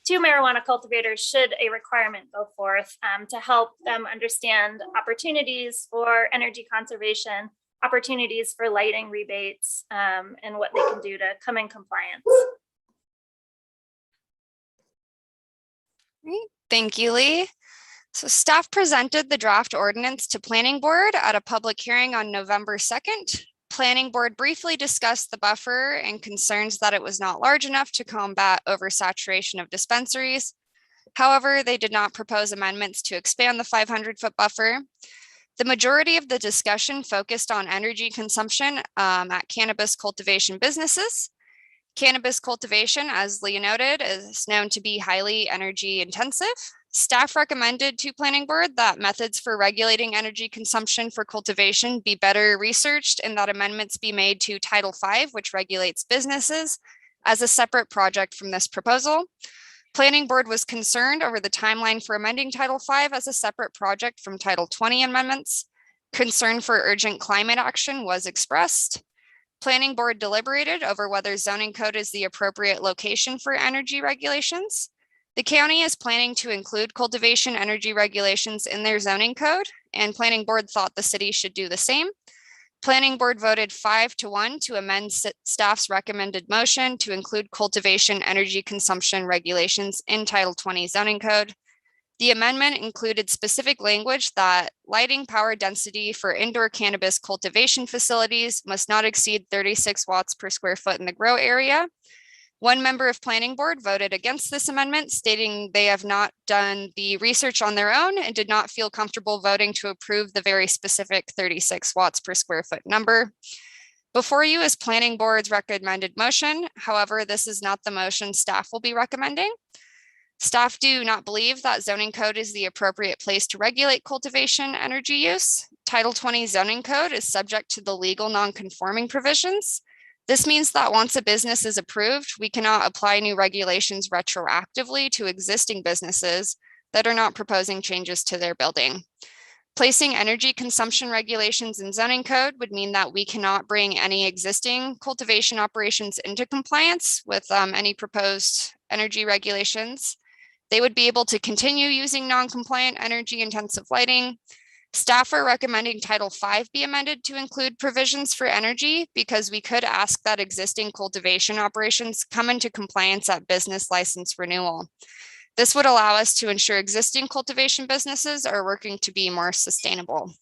to marijuana cultivators should a requirement go forth, to help them understand opportunities for energy conservation, opportunities for lighting rebates, and what they can do to come in compliance. Great. Thank you, Lee. So staff presented the draft ordinance to Planning Board at a public hearing on November 2nd. Planning Board briefly discussed the buffer and concerns that it was not large enough to combat oversaturation of dispensaries. However, they did not propose amendments to expand the 500-foot buffer. The majority of the discussion focused on energy consumption at cannabis cultivation businesses. Cannabis cultivation, as Lee noted, is known to be highly energy intensive. Staff recommended to Planning Board that methods for regulating energy consumption for cultivation be better researched and that amendments be made to Title V, which regulates businesses, as a separate project from this proposal. Planning Board was concerned over the timeline for amending Title V as a separate project from Title 20 amendments. Concern for urgent climate action was expressed. Planning Board deliberated over whether zoning code is the appropriate location for energy regulations. The county is planning to include cultivation energy regulations in their zoning code, and Planning Board thought the city should do the same. Planning Board voted 5-1 to amend staff's recommended motion to include cultivation energy consumption regulations in Title 20 zoning code. The amendment included specific language that lighting power density for indoor cannabis cultivation facilities must not exceed 36 watts per square foot in the grow area. One member of planning board voted against this amendment, stating they have not done the research on their own and did not feel comfortable voting to approve the very specific 36 watts per square foot number. Before you is planning board's recommended motion. However, this is not the motion staff will be recommending. Staff do not believe that zoning code is the appropriate place to regulate cultivation energy use. Title 20 zoning code is subject to the legal non-conforming provisions. This means that once a business is approved, we cannot apply new regulations retroactively to existing businesses that are not proposing changes to their building. Placing energy consumption regulations in zoning code would mean that we cannot bring any existing cultivation operations into compliance with any proposed energy regulations. They would be able to continue using non-compliant energy intensive lighting. Staff are recommending Title V be amended to include provisions for energy because we could ask that existing cultivation operations come into compliance at business license renewal. This would allow us to ensure existing cultivation businesses are working to be more sustainable.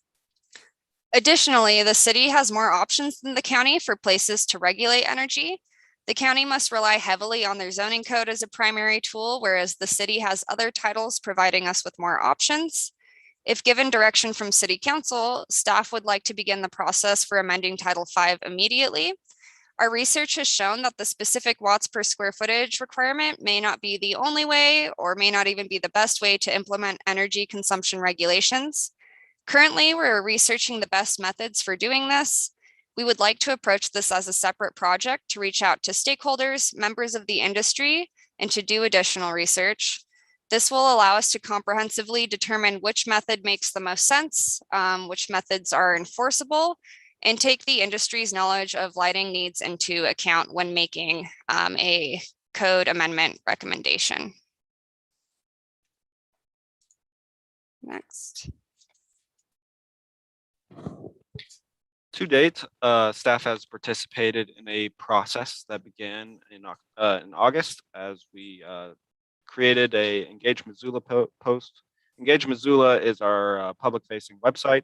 Additionally, the city has more options than the county for places to regulate energy. The county must rely heavily on their zoning code as a primary tool, whereas the city has other titles providing us with more options. If given direction from City Council, staff would like to begin the process for amending Title V immediately. Our research has shown that the specific watts per square footage requirement may not be the only way or may not even be the best way to implement energy consumption regulations. Currently, we're researching the best methods for doing this. We would like to approach this as a separate project to reach out to stakeholders, members of the industry, and to do additional research. This will allow us to comprehensively determine which method makes the most sense, which methods are enforceable, and take the industry's knowledge of lighting needs into account when making a code amendment recommendation. Next. To date, staff has participated in a process that began in August as we created a Engage Missoula post. Engage Missoula is our public-facing website.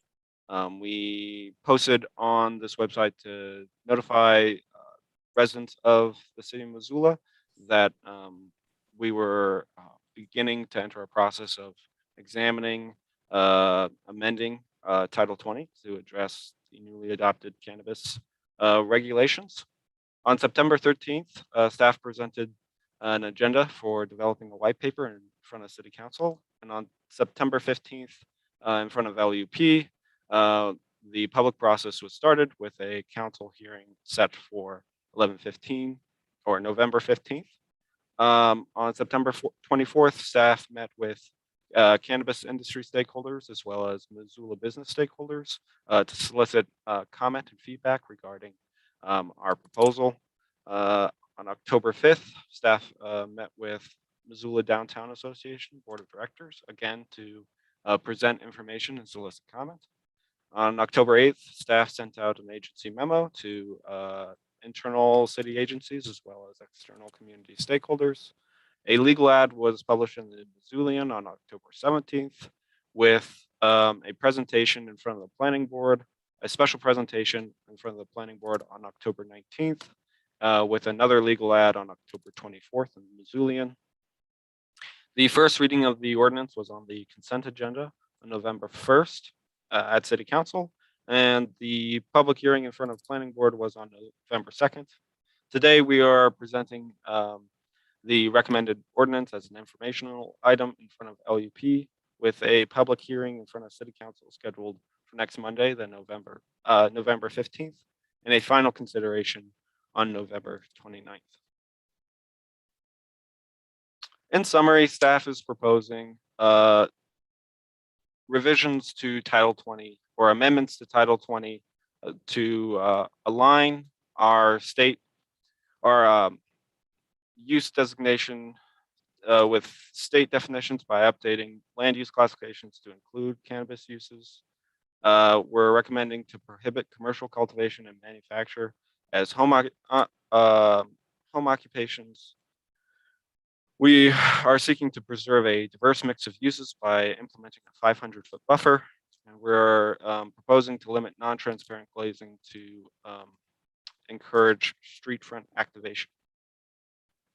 We posted on this website to notify residents of the city of Missoula that we were beginning to enter a process of examining, amending Title 20 to address the newly adopted cannabis regulations. On September 13th, staff presented an agenda for developing a white paper in front of City Council. And on September 15th, in front of LUP, the public process was started with a council hearing set for 11/15 or November 15th. On September 24th, staff met with cannabis industry stakeholders as well as Missoula business stakeholders to solicit comment and feedback regarding our proposal. On October 5th, staff met with Missoula Downtown Association Board of Directors, again to present information and solicit comment. On October 8th, staff sent out an agency memo to internal city agencies as well as external community stakeholders. A legal ad was published in the Missoulian on October 17th with a presentation in front of the planning board, a special presentation in front of the planning board on October 19th, with another legal ad on October 24th in the Missoulian. The first reading of the ordinance was on the consent agenda on November 1st at City Council, and the public hearing in front of the planning board was on November 2nd. Today, we are presenting the recommended ordinance as an informational item in front of LUP with a public hearing in front of City Council scheduled for next Monday, then November 15th, and a final consideration on November 29th. In summary, staff is proposing revisions to Title 20 or amendments to Title 20 to align our state, our use designation with state definitions by updating land use classifications to include cannabis uses. We're recommending to prohibit commercial cultivation and manufacture as home occupations We are seeking to preserve a diverse mix of uses by implementing a 500-foot buffer. And we're proposing to limit non-transparent glazing to encourage street front activation.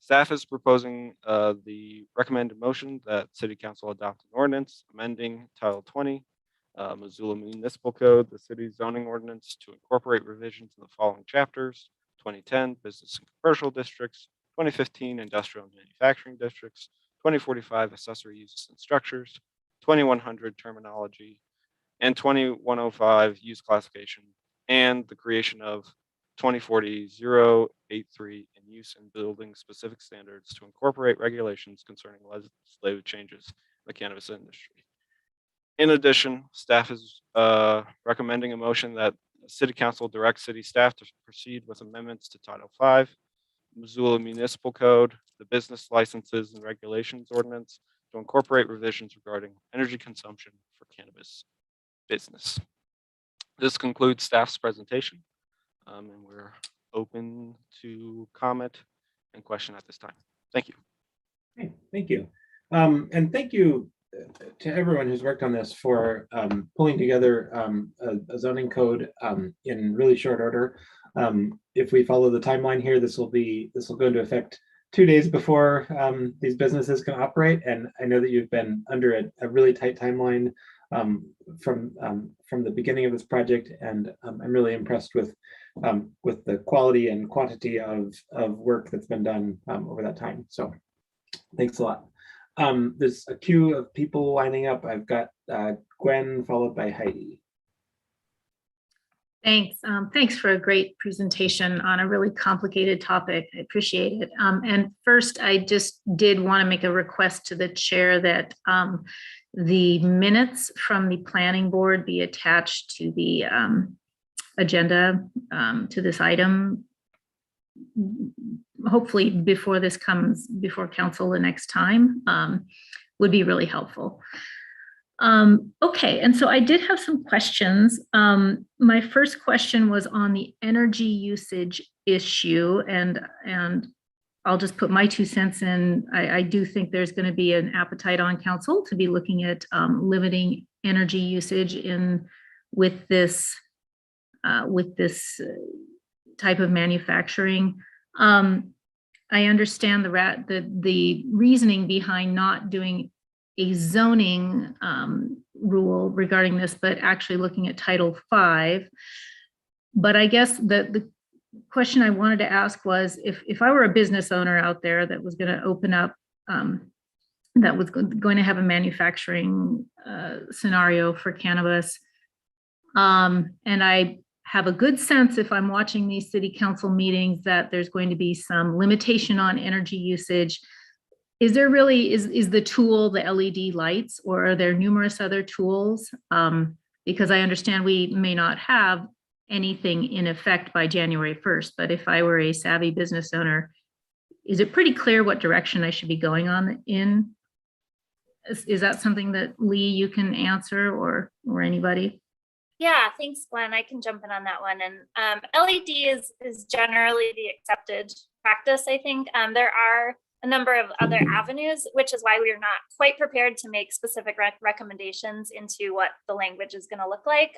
Staff is proposing the recommended motion that City Council adopt an ordinance amending Title 20, Missoula Municipal Code, the city's zoning ordinance, to incorporate revisions in the following chapters: 2010 business and commercial districts, 2015 industrial and manufacturing districts, 2045 accessory uses and structures, 2100 terminology, and 2105 use classification, and the creation of 2040-083 in use and building specific standards to incorporate regulations concerning legislative changes in the cannabis industry. In addition, staff is recommending a motion that City Council direct city staff to proceed with amendments to Title V, Missoula Municipal Code, the Business Licenses and Regulations Ordinance, to incorporate revisions regarding energy consumption for cannabis business. This concludes staff's presentation, and we're open to comment and question at this time. Thank you. Okay, thank you. And thank you to everyone who's worked on this for pulling together a zoning code in really short order. If we follow the timeline here, this will go into effect 2 days before these businesses can operate. And I know that you've been under a really tight timeline from the beginning of this project, and I'm really impressed with the quality and quantity of work that's been done over that time. So thanks a lot. There's a queue of people lining up. I've got Gwen followed by Heidi. Thanks. Thanks for a great presentation on a really complicated topic. I appreciate it. And first, I just did want to make a request to the chair that the minutes from the planning board be attached to the agenda to this item, hopefully before this comes before council the next time, would be really helpful. Okay, and so I did have some questions. My first question was on the energy usage issue, and I'll just put my 2 cents in. I do think there's going to be an appetite on council to be looking at limiting energy usage with this type of manufacturing. I understand the reasoning behind not doing a zoning rule regarding this, but actually looking at Title V. But I guess the question I wanted to ask was, if I were a business owner out there that was going to open up, that was going to have a manufacturing scenario for cannabis, and I have a good sense, if I'm watching these city council meetings, that there's going to be some limitation on energy usage. Is there really, is the tool the LED lights, or are there numerous other tools? Because I understand we may not have anything in effect by January 1st, but if I were a savvy business owner, is it pretty clear what direction I should be going on in? Is that something that Lee, you can answer, or anybody? Yeah, thanks, Glenn. I can jump in on that one. And LED is generally the accepted practice, I think. There are a number of other avenues, which is why we are not quite prepared to make specific recommendations into what the language is going to look like.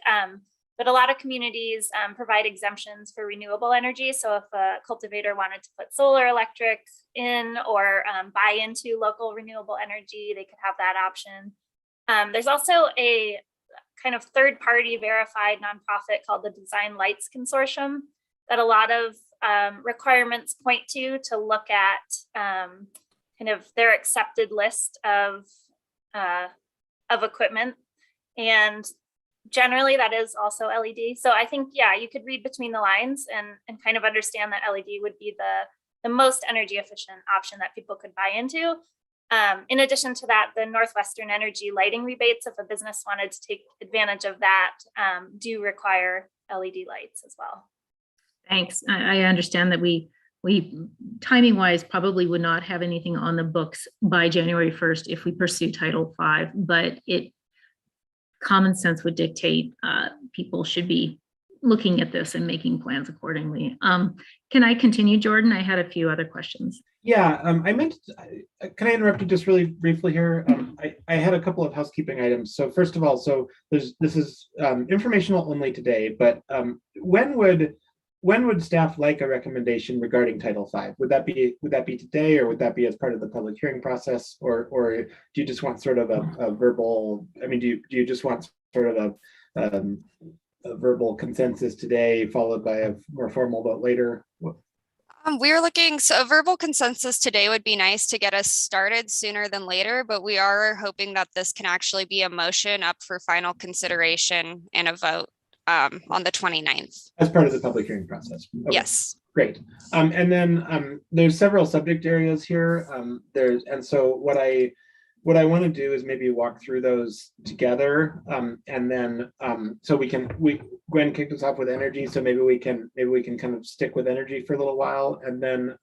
But a lot of communities provide exemptions for renewable energy. So if a cultivator wanted to put solar electric in, or buy into local renewable energy, they could have that option. There's also a kind of third-party verified nonprofit called the Design Lights Consortium that a lot of requirements point to look at kind of their accepted list of equipment, and generally that is also LED. So I think, yeah, you could read between the lines and kind of understand that LED would be the most energy efficient option that people could buy into. In addition to that, the Northwestern Energy lighting rebates, if a business wanted to take advantage of that, do require LED lights as well. Thanks. I understand that we timing wise probably would not have anything on the books by January 1st if we pursue Title V, but common sense would dictate people should be looking at this and making plans accordingly. Can I continue, Jordan? I had a few other questions. Yeah, can I interrupt you just really briefly here? I had a couple of housekeeping items. So first of all, this is informational only today, but when would staff like a recommendation regarding Title V? Would that be today, or would that be as part of the public hearing process, or do you just want sort of a verbal? I mean, do you just want sort of a verbal consensus today, followed by a more formal vote later? We're looking, so a verbal consensus today would be nice to get us started sooner than later, but we are hoping that this can actually be a motion up for final consideration and a vote on the 29th. As part of the public hearing process. Okay. Yes. Great. And then there's several subject areas here. So what I want to do is maybe walk through those together, and then so Gwen kicked us off with energy, so maybe we can kind of stick with energy for a little while, and then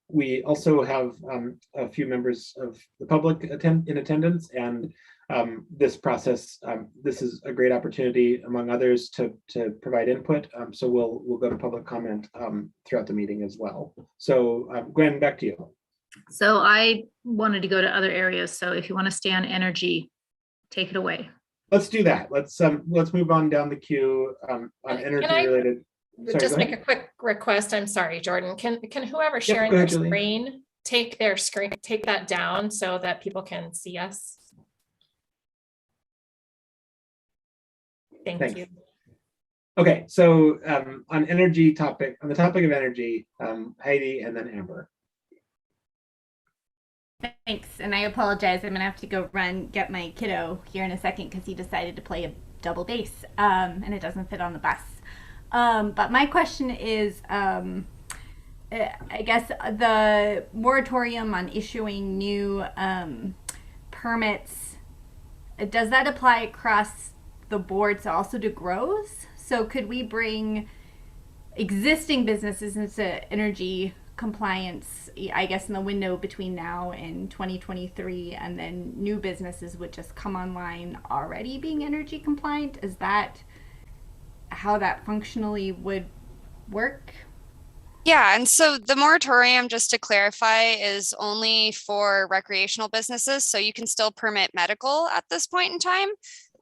we also have a few members of the public in attendance, and this process, this is a great opportunity, among others, to provide input. So we'll go to public comment throughout the meeting as well. So Gwen, back to you. So I wanted to go to other areas. So if you want to stay on energy, take it away. Let's do that. Let's move on down the queue on energy related. Just make a quick request. I'm sorry, Jordan. Can whoever's sharing their screen take that down so that people can see us? Thanks. You. Okay, so on the topic of energy, Heidi and then Amber. Thanks, and I apologize. I'm gonna have to go get my kiddo here in a second because he decided to play a double bass, and it doesn't fit on the bus. But my question is, I guess the moratorium on issuing new permits, does that apply across the board, so also to grows? So could we bring existing businesses into energy compliance, I guess, in the window between now and 2023, and then new businesses would just come online already being energy compliant? Is that how that functionally would work? Yeah, and so the moratorium, just to clarify, is only for recreational businesses, so you can still permit medical at this point in time.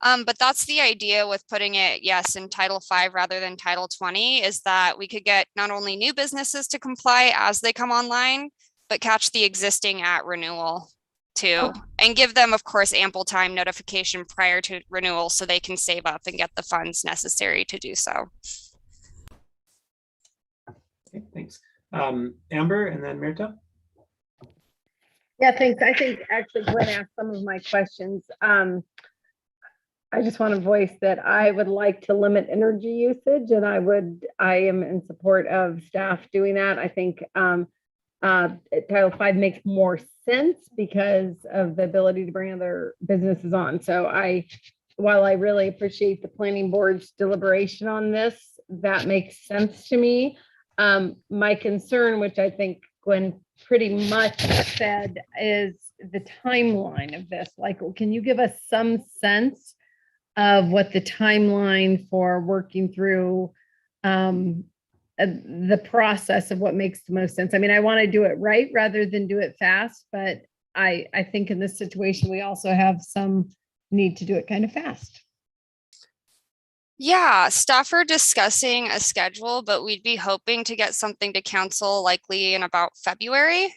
But that's the idea with putting it, yes, in Title V rather than Title 20, is that we could get not only new businesses to comply as they come online, but catch the existing at renewal too, and give them, of course, ample time notification prior to renewal so they can save up and get the funds necessary to do so. Okay, thanks. Amber and then Mirta. Yeah, thanks. I think actually Gwen asked some of my questions. I just want to voice that I would like to limit energy usage, and I am in support of staff doing that. I think Title V makes more sense because of the ability to bring other businesses on. So while I really appreciate the planning board's deliberation on this, that makes sense to me. My concern, which I think Gwen pretty much said, is the timeline of this. Like, can you give us some sense of what the timeline for working through the process of what makes the most sense? I mean, I want to do it right rather than do it fast, but I think in this situation, we also have some need to do it kind of fast. Yeah, staff are discussing a schedule, but we'd be hoping to get something to council likely in about February.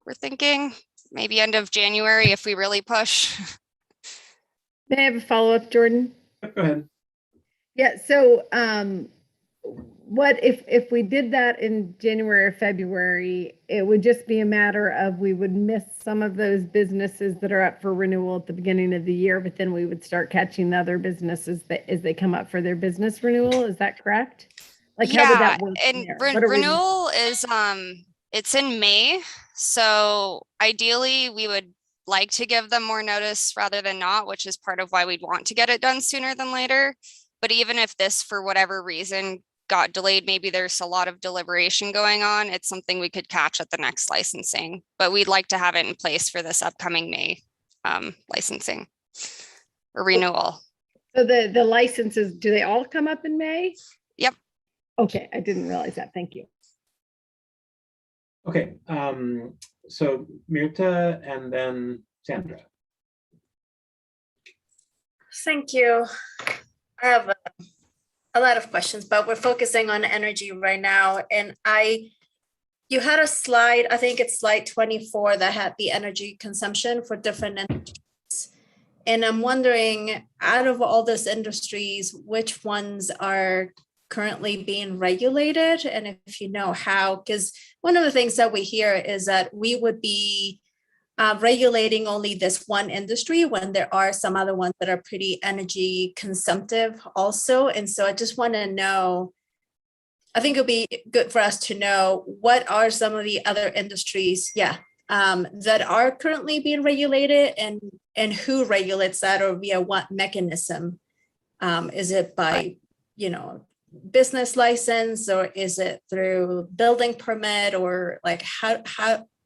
We're thinking maybe end of January if we really push. May I have a follow-up, Jordan? Go ahead. Yeah, so what if we did that in January or February, it would just be a matter of we would miss some of those businesses that are up for renewal at the beginning of the year, but then we would start catching the other businesses that as they come up for their business renewal. Is that correct? Like, yeah, how would that work? And renewal is it's in May. So ideally we would like to give them more notice rather than not, which is part of why we'd want to get it done sooner than later. But even if this, for whatever reason, got delayed, maybe there's a lot of deliberation going on, it's something we could catch at the next licensing. But we'd like to have it in place for this upcoming May licensing or renewal. So the licenses, do they all come up in May? Yep. Okay, I didn't realize that. Thank you. Okay, so Mirta and then Sandra. Thank you. I have a lot of questions, but we're focusing on energy right now. And you had a slide, I think it's slide 24, that had the energy consumption for different industries. And I'm wondering, out of all those industries, which ones are currently being regulated? And if you know how, because one of the things that we hear is that we would be regulating only this one industry when there are some other ones that are pretty energy consumptive also. And so I just want to know, I think it'll be good for us to know what are some of the other industries, that are currently being regulated, and who regulates that, or via what mechanism? Is it by, business license, or is it through building permit, or like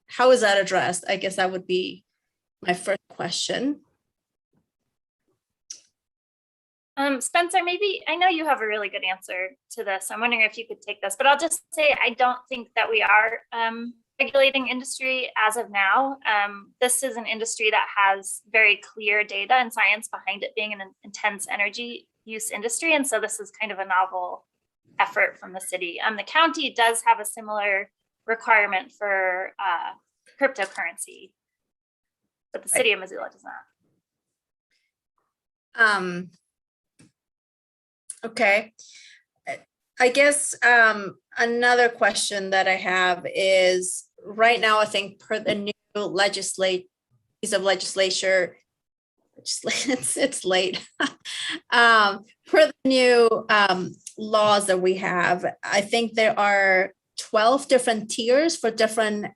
how is that addressed? I guess that would be my first question. Spencer, maybe, I know you have a really good answer to this. I'm wondering if you could take this, but I'll just say, I don't think that we are regulating industry as of now. This is an industry that has very clear data and science behind it being an intense energy use industry. And so this is kind of a novel effort from the city. The county does have a similar requirement for cryptocurrency, but the city of Missoula does not. Okay. I guess another question that I have is, right now, I think per the new piece of legislature, it's late. Per the new laws that we have, I think there are 12 different tiers for different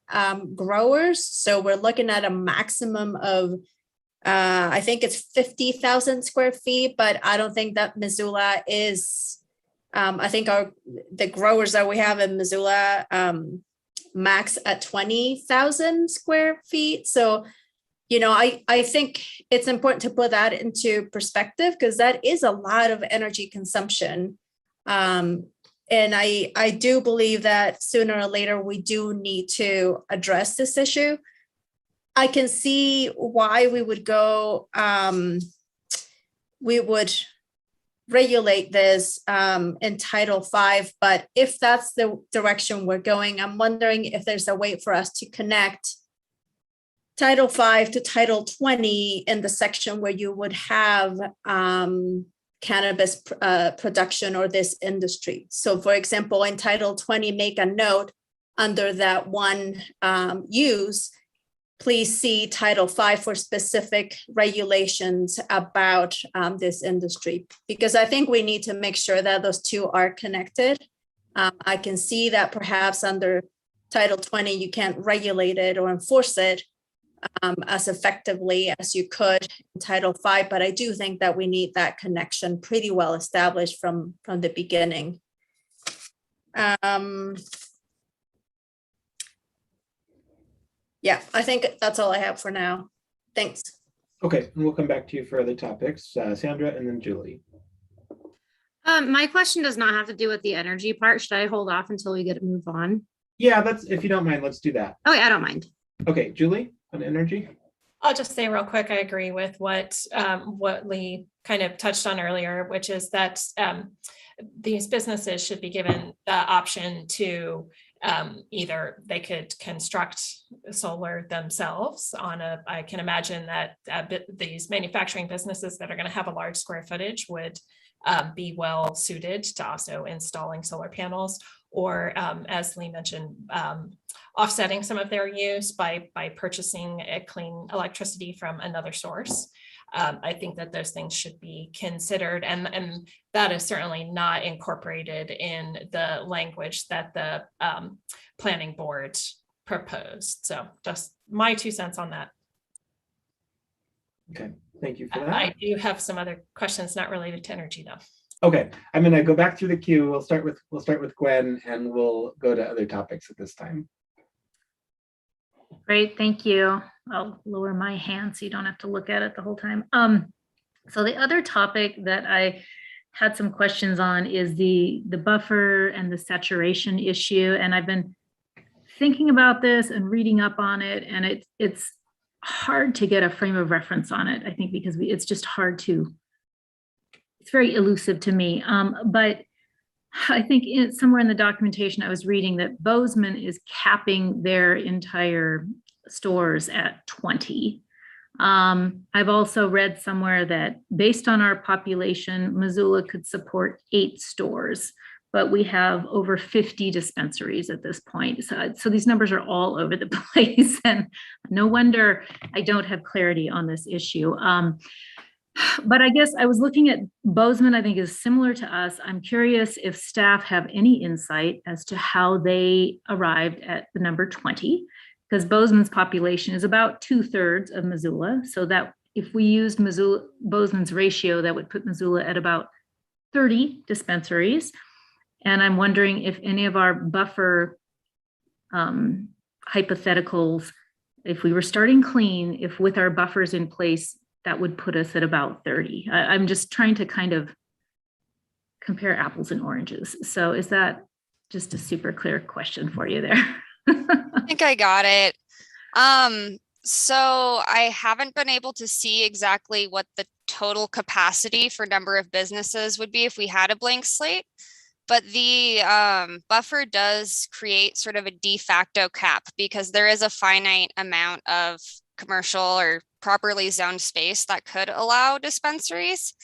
growers. So we're looking at a maximum of I think it's 50,000 square feet, but I don't think that Missoula is, I think the growers that we have in Missoula max at 20,000 square feet. So, I think it's important to put that into perspective, because that is a lot of energy consumption. And I do believe that sooner or later we do need to address this issue. I can see why we would regulate this in Title V, but if that's the direction we're going, I'm wondering if there's a way for us to connect Title V to Title 20 in the section where you would have cannabis production or this industry. So for example, in Title 20, make a note under that one use, please see Title V for specific regulations about this industry, because I think we need to make sure that those two are connected. I can see that perhaps under Title 20, you can't regulate it or enforce it as effectively as you could in Title V, but I do think that we need that connection pretty well established from the beginning. Yeah, I think that's all I have for now. Thanks. Okay, and we'll come back to you for other topics. Sandra and then Julie. My question does not have to do with the energy part. Should I hold off until we get to move on? Yeah, if you don't mind, let's do that. Oh, yeah, I don't mind. Okay, Julie, on energy. I'll just say real quick, I agree with what Lee kind of touched on earlier, which is that these businesses should be given the option to either they could construct solar themselves I can imagine that these manufacturing businesses that are going to have a large square footage would be well suited to also installing solar panels, or as Lee mentioned, offsetting some of their use by purchasing a clean electricity from another source. I think that those things should be considered, and that is certainly not incorporated in the language that the planning board proposed. So just my 2 cents on that. Okay, thank you for that. I do have some other questions not related to energy though. Okay, I'm going to go back through the queue. We'll start with Gwen, and we'll go to other topics at this time. Great, thank you. I'll lower my hand so you don't have to look at it the whole time. So the other topic that I had some questions on is the buffer and the saturation issue. And I've been thinking about this and reading up on it, and it's hard to get a frame of reference on it, I think, because it's just hard to, it's very elusive to me. But I think somewhere in the documentation I was reading that Bozeman is capping their entire stores at 20. I've also read somewhere that based on our population, Missoula could support 8 stores, but we have over 50 dispensaries at this point. So these numbers are all over the place, and no wonder I don't have clarity on this issue. But I guess I was looking at Bozeman, I think is similar to us. I'm curious if staff have any insight as to how they arrived at the number 20, because Bozeman's population is about 2/3 of Missoula. So that if we used Bozeman's ratio, that would put Missoula at about 30 dispensaries. And I'm wondering if any of our buffer hypotheticals, if we were starting clean, if with our buffers in place, that would put us at about 30. I'm just trying to kind of compare apples and oranges. So is that just a super clear question for you there? I think I got it. So I haven't been able to see exactly what the total capacity for number of businesses would be if we had a blank slate, but the buffer does create sort of a de facto cap because there is a finite amount of commercial or properly zoned space that could allow dispensaries.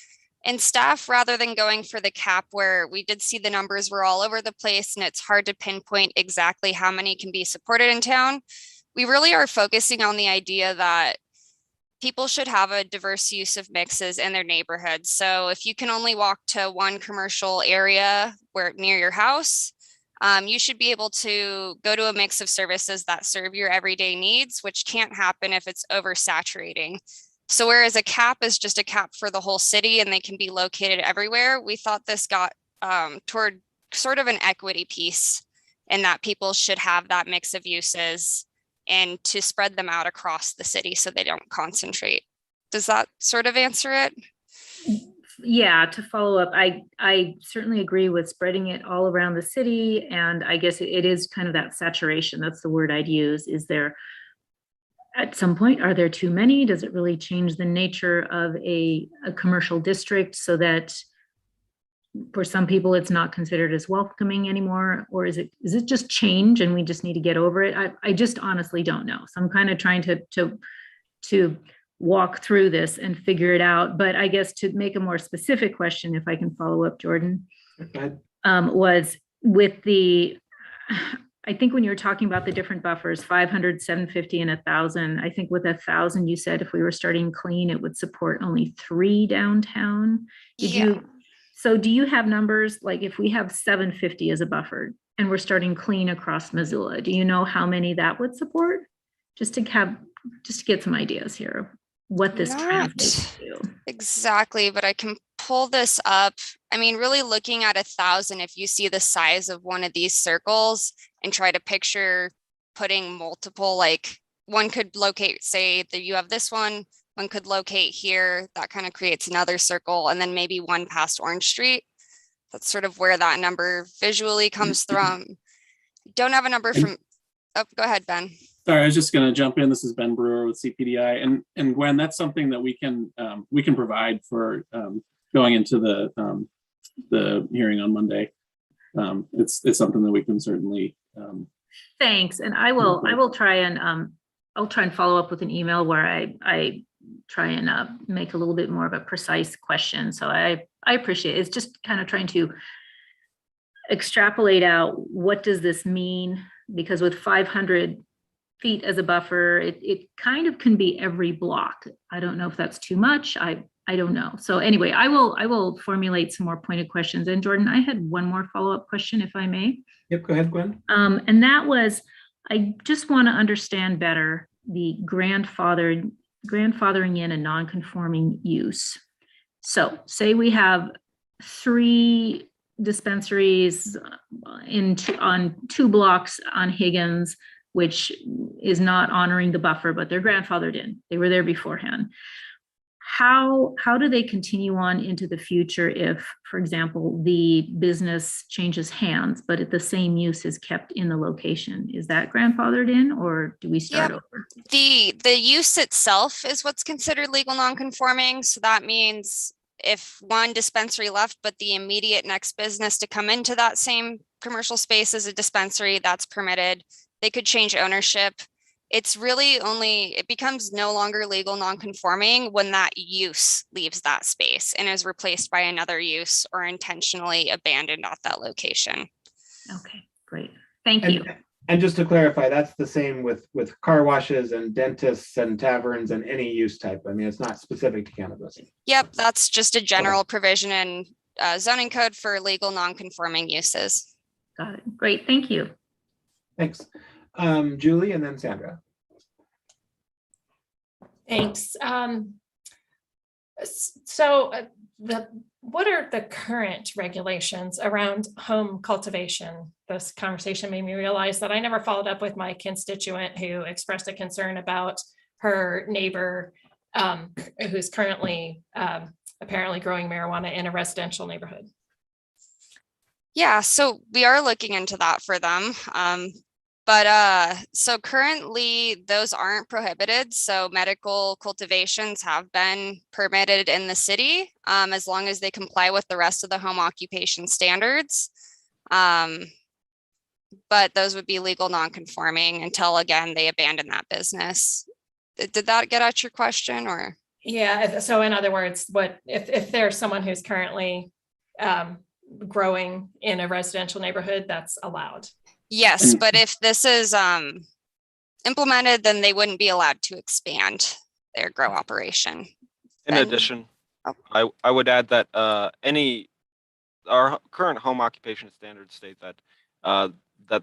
And staff, rather than going for the cap where we did see the numbers were all over the place and it's hard to pinpoint exactly how many can be supported in town, we really are focusing on the idea that people should have a diverse use of mixes in their neighborhoods. So if you can only walk to one commercial area near your house, you should be able to go to a mix of services that serve your everyday needs, which can't happen if it's oversaturating. So whereas a cap is just a cap for the whole city and they can be located everywhere, we thought this got toward sort of an equity piece in that people should have that mix of uses and to spread them out across the city so they don't concentrate. Does that sort of answer it? Yeah, to follow up, I certainly agree with spreading it all around the city. And I guess it is kind of that saturation. That's the word I'd use. Is there, at some point, are there too many? Does it really change the nature of a commercial district so that for some people it's not considered as welcoming anymore? Or is it just change and we just need to get over it? I just honestly don't know. So I'm kind of trying to walk through this and figure it out. But I guess to make a more specific question, if I can follow up, Jordan, was with the, I think when you were talking about the different buffers, 500, 750, and 1,000, I think with 1,000, you said if we were starting clean, it would support only 3 downtown. So do you have numbers, like if we have 750 as a buffer and we're starting clean across Missoula, do you know how many that would support? Just to get some ideas here, what this translates to. Exactly, but I can pull this up. I mean, really looking at 1,000, if you see the size of one of these circles and try to picture putting multiple, like one could locate, say that you have this one could locate here, that kind of creates another circle, and then maybe one past Orange Street. That's sort of where that number visually comes from. Don't have a number from, oh, go ahead, Ben. Sorry, I was just going to jump in. This is Ben Brewer with CPDI, and Gwen, that's something that we can provide for going into the hearing on Monday. It's something that we can certainly. Thanks, and I will try and I'll try and follow up with an email where I try and make a little bit more of a precise question. So I appreciate it. It's just kind of trying to extrapolate out what does this mean, because with 500 feet as a buffer, it kind of can be every block. I don't know if that's too much. I don't know. So anyway, I will formulate some more pointed questions. And Jordan, I had one more follow-up question, if I may. Yep, go ahead, Gwen. And that was, I just want to understand better the grandfathering in a non-conforming use. So say we have 3 dispensaries on 2 blocks on Higgins, which is not honoring the buffer, but they're grandfathered in. They were there beforehand. how do they continue on into the future if, for example, the business changes hands, but the same use is kept in the location? Is that grandfathered in, or do we start over? The use itself is what's considered legal non-conforming. So that means if one dispensary left, but the immediate next business to come into that same commercial space is a dispensary, that's permitted. They could change ownership. It's really only, it becomes no longer legal non-conforming when that use leaves that space and is replaced by another use or intentionally abandoned at that location. Okay, great. Thank you. And just to clarify, that's the same with car washes and dentists and taverns and any use type. I mean, it's not specific to cannabis. Yep, that's just a general provision in zoning code for legal non-conforming uses. Got it. Great, thank you. Thanks. Julie and then Sandra. Thanks. What are the current regulations around home cultivation? This conversation made me realize that I never followed up with my constituent who expressed a concern about her neighbor who's currently apparently growing marijuana in a residential neighborhood. Yeah, so we are looking into that for them. So currently those aren't prohibited. So medical cultivations have been permitted in the city as long as they comply with the rest of the home occupation standards. But those would be legal non-conforming until, again, they abandon that business. Did that get at your question, or? Yeah, so in other words, what if there's someone who's currently growing in a residential neighborhood, that's allowed? Yes, but if this is implemented, then they wouldn't be allowed to expand their grow operation. In addition, I would add that our current home occupation standards state that that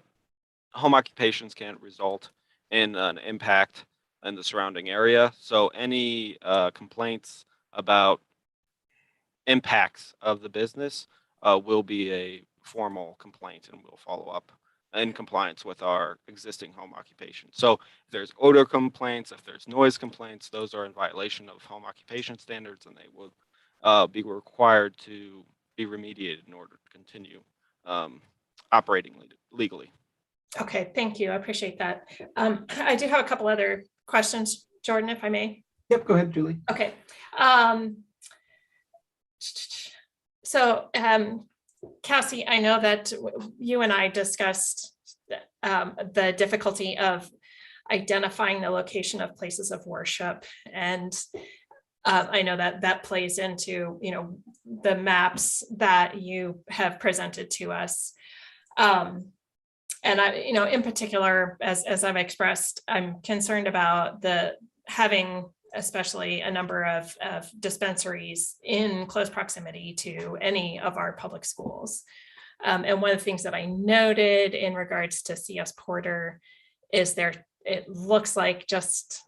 home occupations can result in an impact in the surrounding area. So any complaints about impacts of the business will be a formal complaint, and we'll follow up in compliance with our existing home occupation. So if there's odor complaints, if there's noise complaints, those are in violation of home occupation standards, and they will be required to be remediated in order to continue operating legally. Okay, thank you. I appreciate that. I do have a couple other questions, Jordan, if I may. Yep, go ahead, Julie. Okay. So Cassie, I know that you and I discussed the difficulty of identifying the location of places of worship, and I know that that plays into, you know, the maps that you have presented to us. And I, you know, in particular, as I've expressed, I'm concerned about having especially a number of dispensaries in close proximity to any of our public schools. And one of the things that I noted in regards to CS Porter is it looks like just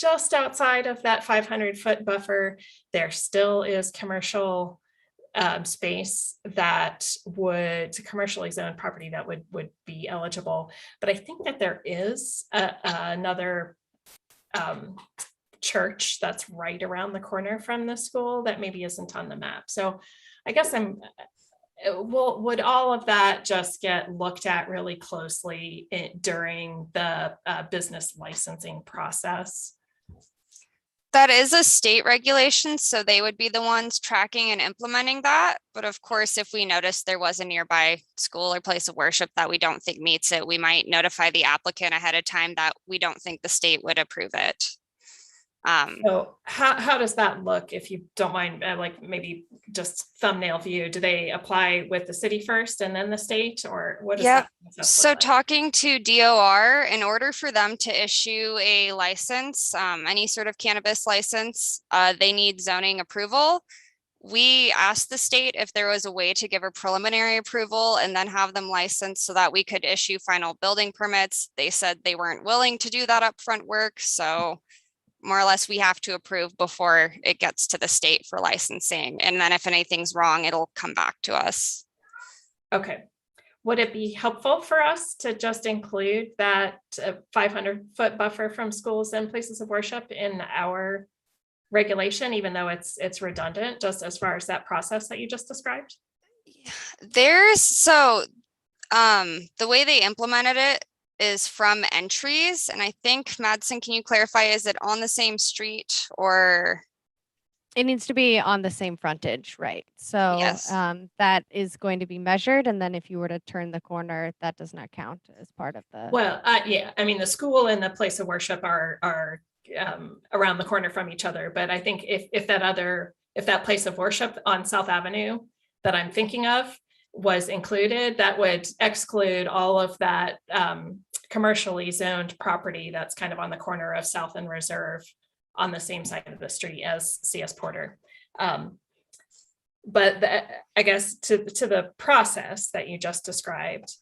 outside of that 500-foot buffer, there still is commercial space that commercially zoned property that would be eligible. But I think that there is another church that's right around the corner from the school that maybe isn't on the map. So I guess would all of that just get looked at really closely during the business licensing process? That is a state regulation, so they would be the ones tracking and implementing that. But of course, if we notice there was a nearby school or place of worship that we don't think meets it, we might notify the applicant ahead of time that we don't think the state would approve it. So how does that look, if you don't mind, like maybe just thumbnail view? Do they apply with the city first and then the state, or what does that process So look like? talking to DOR, in order for them to issue a license, any sort of cannabis license, they need zoning approval. We asked the state if there was a way to give a preliminary approval and then have them licensed so that we could issue final building permits. They said they weren't willing to do that upfront work, so more or less we have to approve before it gets to the state for licensing. And then if anything's wrong, it'll come back to us. Okay. Would it be helpful for us to just include that 500-foot buffer from schools and places of worship in our regulation, even though it's redundant, just as far as that process that you just described? So the way they implemented it is from entries. And I think, Madsen, can you clarify, is it on the same street or? It needs to be on the same frontage, right? So Yes. that is going to be measured. And then if you were to turn the corner, that does not count as part of the. Well, yeah, I mean, the school and the place of worship are around the corner from each other. But I think if that place of worship on South Avenue that I'm thinking of was included, that would exclude all of that commercially zoned property that's kind of on the corner of South and Reserve on the same side of the street as CS Porter. But I guess to the process that you just described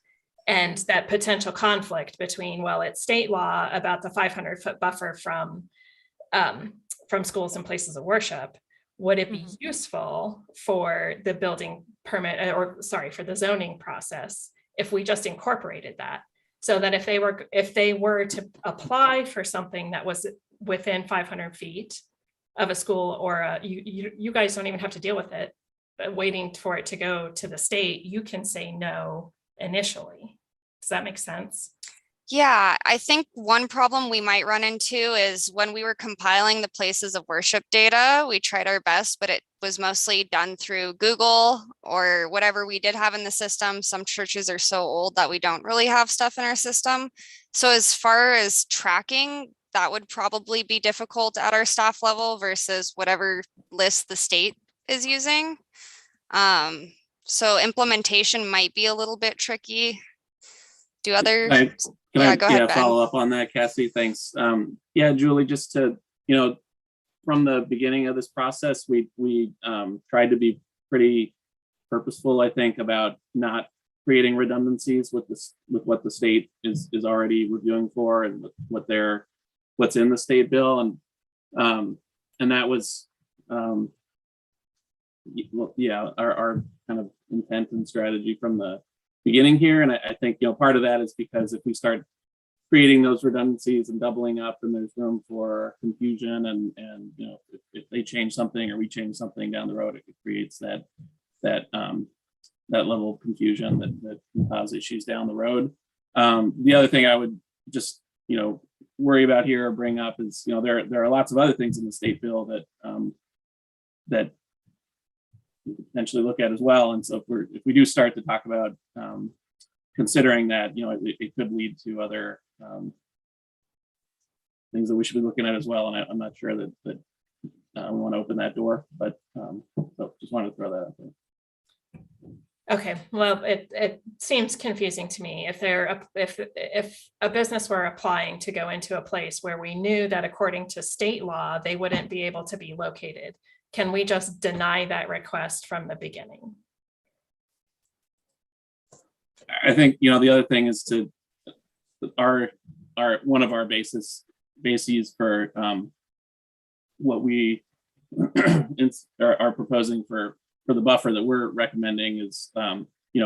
and that potential conflict between, well, it's state law about the 500-foot buffer from schools and places of worship, would it be useful for the building permit, for the zoning process, if we just incorporated that? So that if they were to apply for something that was within 500 feet of a school, or you guys don't even have to deal with it, but waiting for it to go to the state, you can say no initially. Does that make sense? Yeah, I think one problem we might run into is when we were compiling the places of worship data, we tried our best, but it was mostly done through Google or whatever we did have in the system. Some churches are so old that we don't really have stuff in our system. So as far as tracking, that would probably be difficult at our staff level versus whatever list the state is using. So implementation might be a little bit tricky. Do other? Can I go ahead, Ben. follow up on that, Cassie? Thanks. Yeah, Julie, just to, from the beginning of this process, we tried to be pretty purposeful, I think, about not creating redundancies with what the state is already reviewing for and what's in the state bill, and that was our kind of intent and strategy from the beginning here. And I think part of that is because if we start creating those redundancies and doubling up, and there's room for confusion, and if they change something or we change something down the road, it creates that level of confusion that can cause issues down the road. The other thing I would just worry about here or bring up is there are lots of other things in the state bill that we could potentially look at as well. And so if we do start to talk about considering that, it could lead to other things that we should be looking at as well. And I'm not sure that we want to open that door, but so just wanted to throw that out there. Okay, well, it seems confusing to me. If a business were applying to go into a place where we knew that according to state law, they wouldn't be able to be located, can we just deny that request from the beginning? I think, the other thing is our one of our bases for what we are proposing for the buffer that we're recommending is,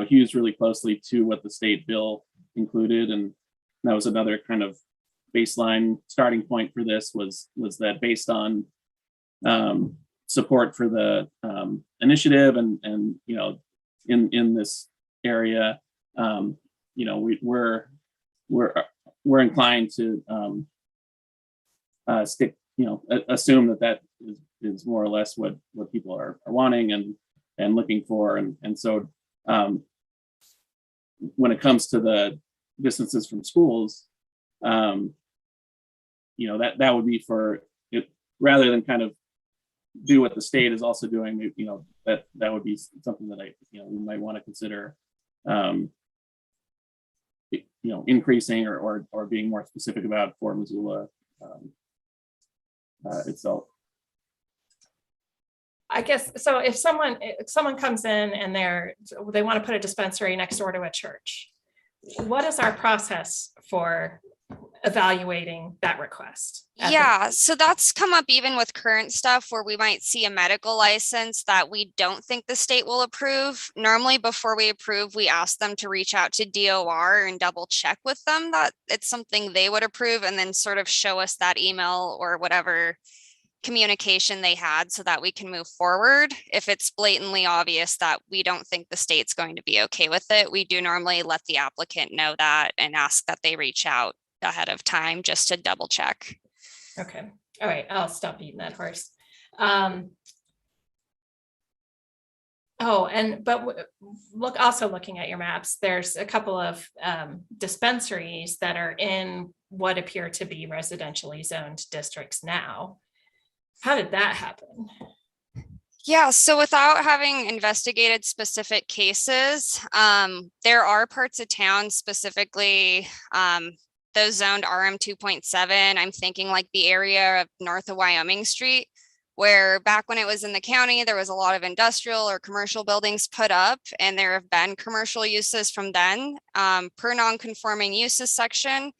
hews really closely to what the state bill included. And that was another kind of baseline starting point for this was that based on support for the initiative and in this area, we're inclined to assume that is more or less what people are wanting and looking for, and so when it comes to the distances from schools, that would be for it, rather than kind of do what the state is also doing. That would be something that we might want to consider increasing or being more specific about for Missoula itself. I guess so. If someone comes in and they want to put a dispensary next door to a church, what is our process for evaluating that request? Yeah, so that's come up even with current stuff where we might see a medical license that we don't think the state will approve. Normally, before we approve, we ask them to reach out to DOR and double check with them that it's something they would approve, and then sort of show us that email or whatever communication they had so that we can move forward. If it's blatantly obvious that we don't think the state's going to be okay with it, we do normally let the applicant know that and ask that they reach out ahead of time just to double check. Okay, all right, I'll stop beating that horse. Oh, also looking at your maps, there's a couple of dispensaries that are in what appear to be residentially zoned districts now. How did that happen? Yeah, so without having investigated specific cases, there are parts of town, specifically those zoned RM 2.7. I'm thinking like the area of north of Wyoming Street, where back when it was in the county, there was a lot of industrial or commercial buildings put up, and there have been commercial uses from then. Per non-conforming uses section,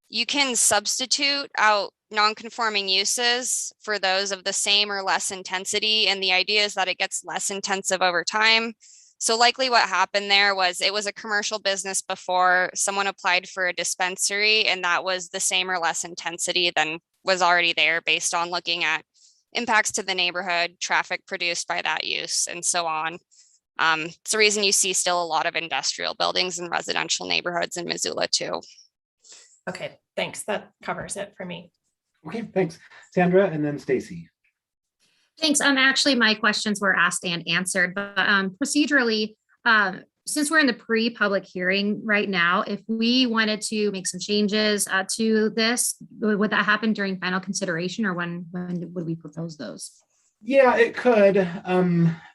you can substitute out non-conforming uses for those of the same or less intensity. And the idea is that it gets less intensive over time. So likely what happened there was it was a commercial business before, someone applied for a dispensary, and that was the same or less intensity than was already there based on looking at impacts to the neighborhood, traffic produced by that use, and so on. It's the reason you see still a lot of industrial buildings in residential neighborhoods in Missoula too. Okay, thanks. That covers it for me. Okay, thanks. Sandra and then Stacy. Thanks. Actually, my questions were asked and answered, but procedurally, since we're in the pre-public hearing right now, if we wanted to make some changes to this, would that happen during final consideration, or when would we propose those? Yeah, it could.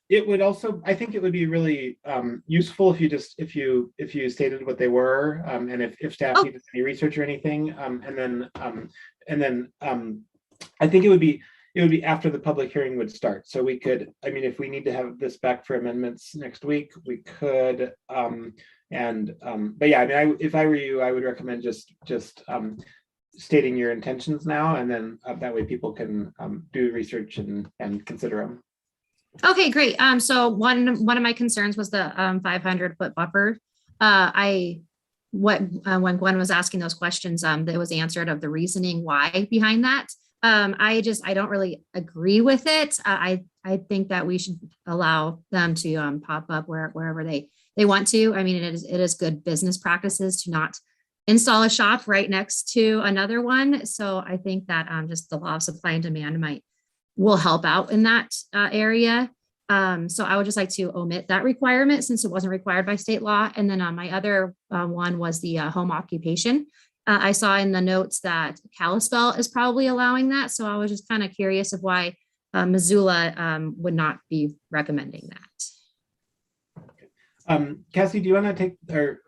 It would also, I think it would be really useful if you stated what they were, and if staff needed any research or anything, and then I think it would be after the public hearing would start. So we could, I mean, if we need to have this back for amendments next week, we could. But yeah, I mean, if I were you, I would recommend just stating your intentions now, and then that way people can do research and consider them. Okay, great. So one of my concerns was the 500-foot buffer. When Gwen was asking those questions, that was answered of the reasoning why behind that. I don't really agree with it. I think that we should allow them to pop up wherever they want to. I mean, it is good business practices to not install a shop right next to another one. So I think that just the law of supply and demand will help out in that area. So I would just like to omit that requirement since it wasn't required by state law. And then my other one was the home occupation. I saw in the notes that Kalispell is probably allowing that. So I was just kind of curious of why Missoula would not be recommending that. Cassie, do you want to take,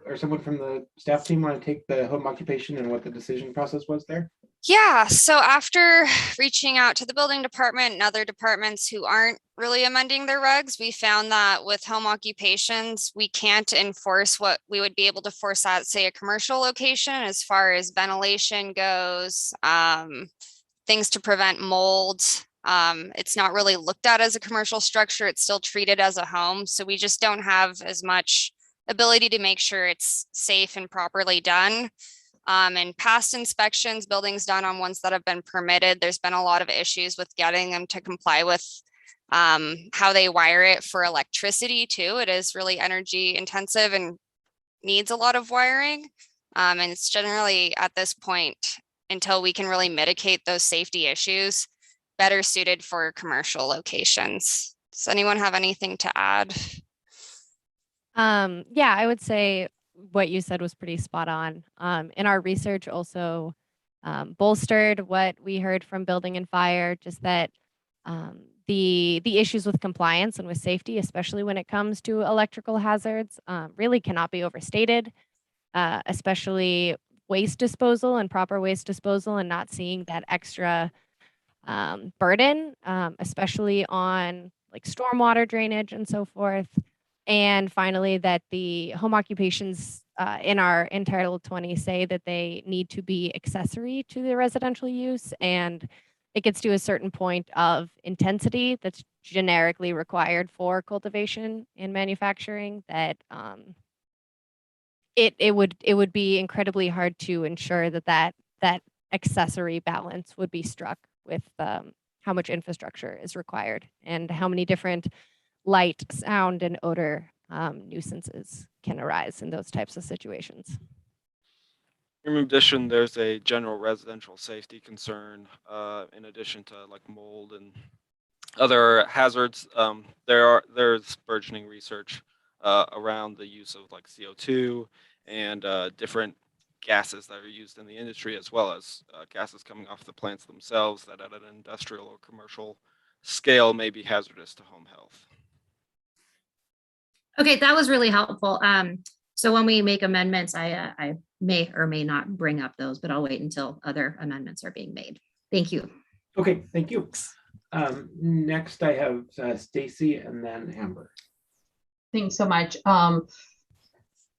or someone from the staff team want to take the home occupation and what the decision process was there? Yeah, so after reaching out to the building department and other departments who aren't really amending their regs, we found that with home occupations, we can't enforce what we would be able to force at, say, a commercial location as far as ventilation goes, things to prevent mold. It's not really looked at as a commercial structure. It's still treated as a home. So we just don't have as much ability to make sure it's safe and properly done. And past inspections, buildings done on ones that have been permitted, there's been a lot of issues with getting them to comply with how they wire it for electricity too. It is really energy intensive and needs a lot of wiring. And it's generally at this point, until we can really mitigate those safety issues, better suited for commercial locations. Does anyone have anything to add? Yeah, I would say what you said was pretty spot on. In our research also bolstered what we heard from Building and Fire, just that the issues with compliance and with safety, especially when it comes to electrical hazards, really cannot be overstated, especially waste disposal and proper waste disposal, and not seeing that extra burden, especially on like stormwater drainage and so forth. And finally, that the home occupations in our Entitled 20 say that they need to be accessory to the residential use, and it gets to a certain point of intensity that's generically required for cultivation and manufacturing, that it would be incredibly hard to ensure that accessory balance would be struck with how much infrastructure is required and how many different light, sound, and odor nuisances can arise in those types of situations. In addition, there's a general residential safety concern, in addition to like mold and other hazards. There's burgeoning research around the use of like CO2 and different gases that are used in the industry, as well as gases coming off the plants themselves that at an industrial or commercial scale may be hazardous to home health. Okay, that was really helpful. So when we make amendments, I may or may not bring up those, but I'll wait until other amendments are being made. Thank you. Okay, thank you. Next I have Stacy and then Amber. Thanks so much.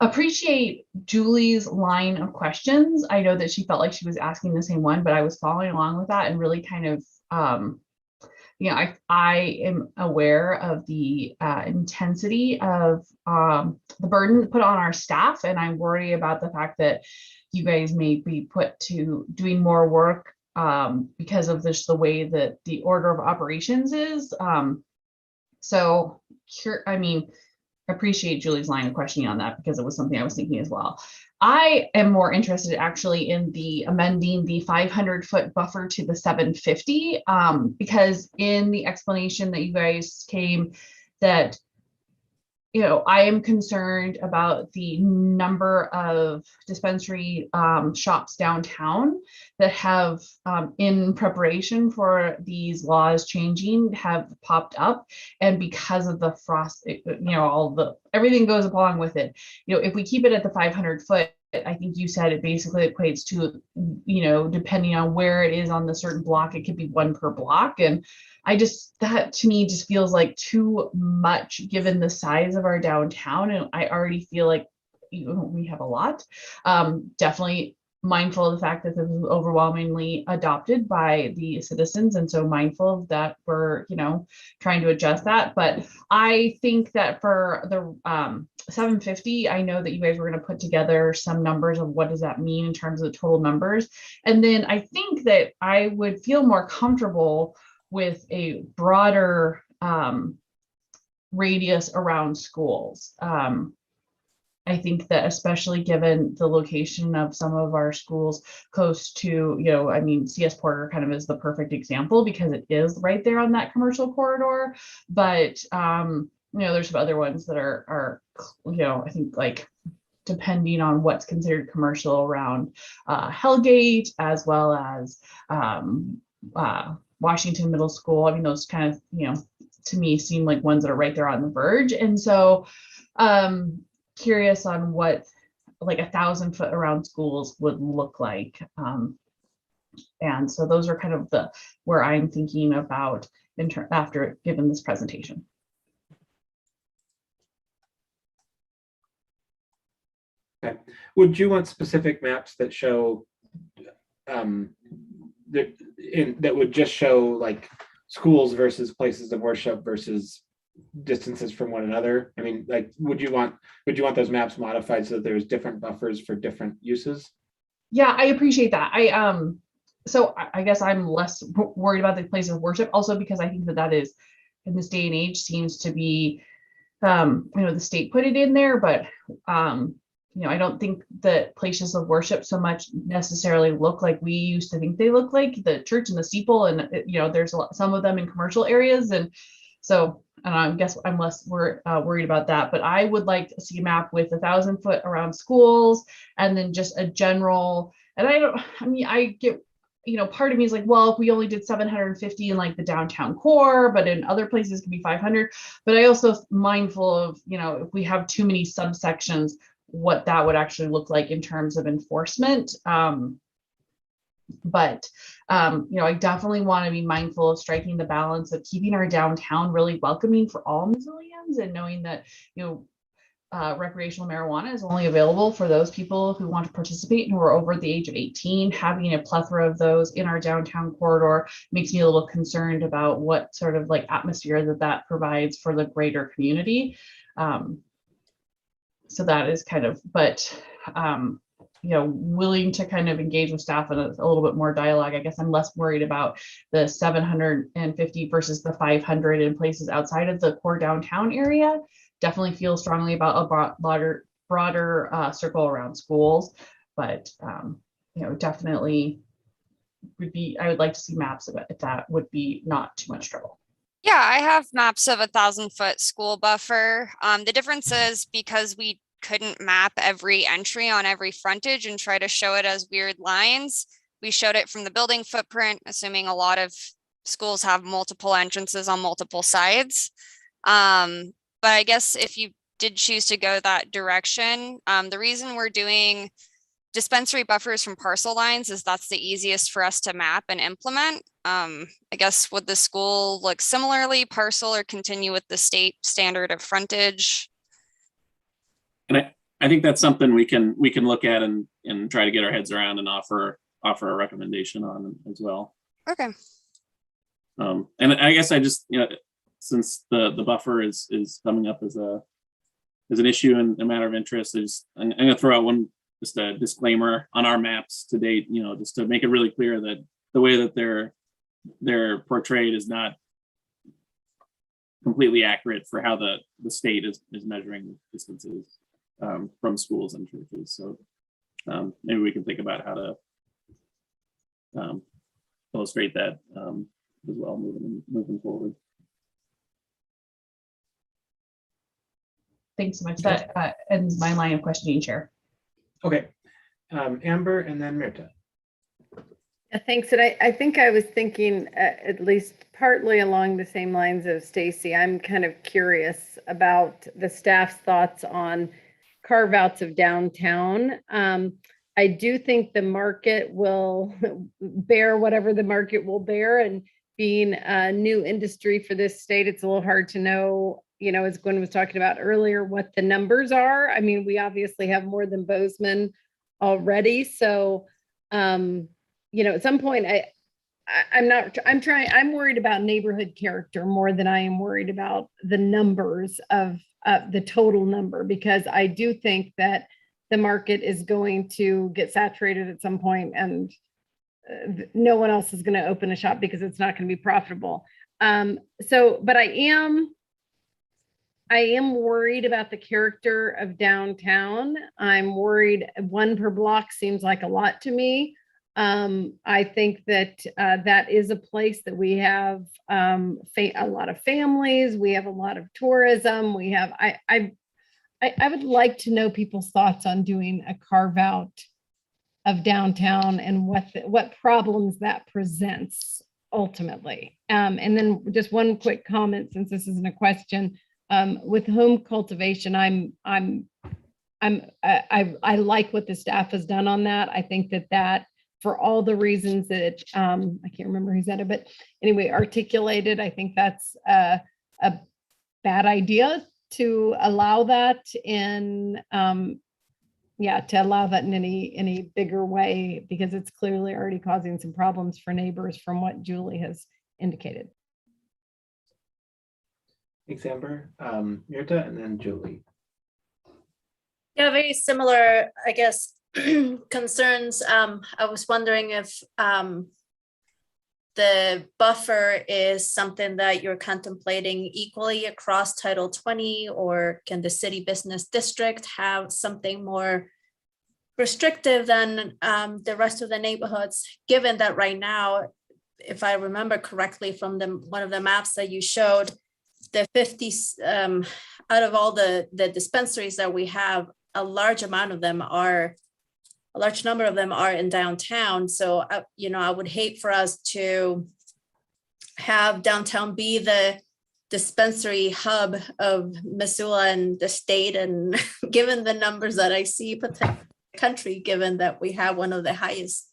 Appreciate Julie's line of questions. I know that she felt like she was asking the same one, but I was following along with that and really kind of, I am aware of the intensity of the burden put on our staff, and I worry about the fact that you guys may be put to doing more work because of this, the way that the order of operations is. Appreciate Julie's line of questioning on that, because it was something I was thinking as well. I am more interested actually in the amending the 500-foot buffer to the 750, because in the explanation that you guys came that, I am concerned about the number of dispensary shops downtown that have, in preparation for these laws changing, have popped up. And because of the frost, everything goes along with it. If we keep it at the 500 foot, I think you said it basically equates to, depending on where it is on the certain block, it could be one per block. And that to me just feels like too much given the size of our downtown. And I already feel like we have a lot. Definitely mindful of the fact that this was overwhelmingly adopted by the citizens. And so mindful of that we're, trying to adjust that. But I think that for the 750, I know that you guys were going to put together some numbers of what does that mean in terms of the total numbers. And then I think that I would feel more comfortable with a broader radius around schools. I think that especially given the location of some of our schools close to, CS Porter kind of is the perfect example because it is right there on that commercial corridor. But, there's some other ones that are I think like depending on what's considered commercial around Hellgate, as well as Washington Middle School. I mean, those kind of, to me seem like ones that are right there on the verge. And so curious on what like 1,000 foot around schools would look like. And so those are kind of where I'm thinking about after given this presentation. Okay. Would you want specific maps that show that would just show like schools versus places of worship versus distances from one another? I mean, like, would you want those maps modified so that there's different buffers for different uses? Yeah, I appreciate that. So I guess I'm less worried about the place of worship also because I think that is in this day and age seems to be, the state put it in there, but I don't think that places of worship so much necessarily look like we used to think they look like, the church and the steeple, and there's some of them in commercial areas, and so I guess I'm less worried about that. But I would like to see a map with 1,000 foot around schools, and then just a general. And I get, part of me is like, well, if we only did 750 in like the downtown core, but in other places it could be 500. But I also mindful of, if we have too many subsections, what that would actually look like in terms of enforcement. But I definitely want to be mindful of striking the balance of keeping our downtown really welcoming for all Missoulians, and knowing that, recreational marijuana is only available for those people who want to participate and who are over the age of 18. Having a plethora of those in our downtown corridor makes me a little concerned about what sort of like atmosphere that provides for the greater community. So that is kind of, but willing to kind of engage with staff in a little bit more dialogue. I guess I'm less worried about the 750 versus the 500 in places outside of the core downtown area. Definitely feel strongly about a broader circle around schools, but definitely I would like to see maps of it if that would be not too much trouble. Yeah, I have maps of 1,000-foot school buffer. The difference is because we couldn't map every entry on every frontage and try to show it as weird lines. We showed it from the building footprint, assuming a lot of schools have multiple entrances on multiple sides. But I guess if you did choose to go that direction, the reason we're doing dispensary buffers from parcel lines is that's the easiest for us to map and implement. I guess would the school look similarly parcel or continue with the state standard of frontage? And I think that's something we can look at and try to get our heads around and offer a recommendation on as well. Okay. And I guess I just, since the buffer is coming up as an issue and a matter of interest, I'm gonna throw out just a disclaimer on our maps to date, just to make it really clear that the way that they're portrayed is not completely accurate for how the state is measuring distances from schools and churches. So maybe we can think about how to illustrate that as well moving forward. Thanks so much. That ends my line of questioning, Chair. Okay, Amber and then Mirta. Yeah, thanks. And I think I was thinking at least partly along the same lines of Stacy. I'm kind of curious about the staff's thoughts on carve outs of downtown. I do think the market will bear whatever the market will bear, and being a new industry for this state, it's a little hard to know, as Gwen was talking about earlier, what the numbers are. I mean, we obviously have more than Bozeman already. So, at some point, I'm worried about neighborhood character more than I am worried about the numbers of the total number, because I do think that the market is going to get saturated at some point, and no one else is going to open a shop because it's not going to be profitable. But I am worried about the character of downtown. I'm worried 1 per block seems like a lot to me. I think that that is a place that we have a lot of families. We have a lot of tourism. We have, I would like to know people's thoughts on doing a carve out of downtown and what problems that presents ultimately. And then just one quick comment, since this isn't a question, with home cultivation, I like what the staff has done on that. I think that for all the reasons that I can't remember who said it, but anyway, articulated, I think that's a bad idea to allow that in, to allow that in any bigger way, because it's clearly already causing some problems for neighbors from what Julie has indicated. Thanks, Amber. Mirta and then Julie. Yeah, very similar, I guess, concerns. I was wondering if the buffer is something that you're contemplating equally across Title 20, or can the city business district have something more restrictive than the rest of the neighborhoods, given that right now, if I remember correctly from one of the maps that you showed, the 50 out of all the dispensaries that we have, a large number of them are in downtown. So, I would hate for us to have downtown be the dispensary hub of Missoula and the state. And given the numbers that I see potentially in the country, given that we have one of the highest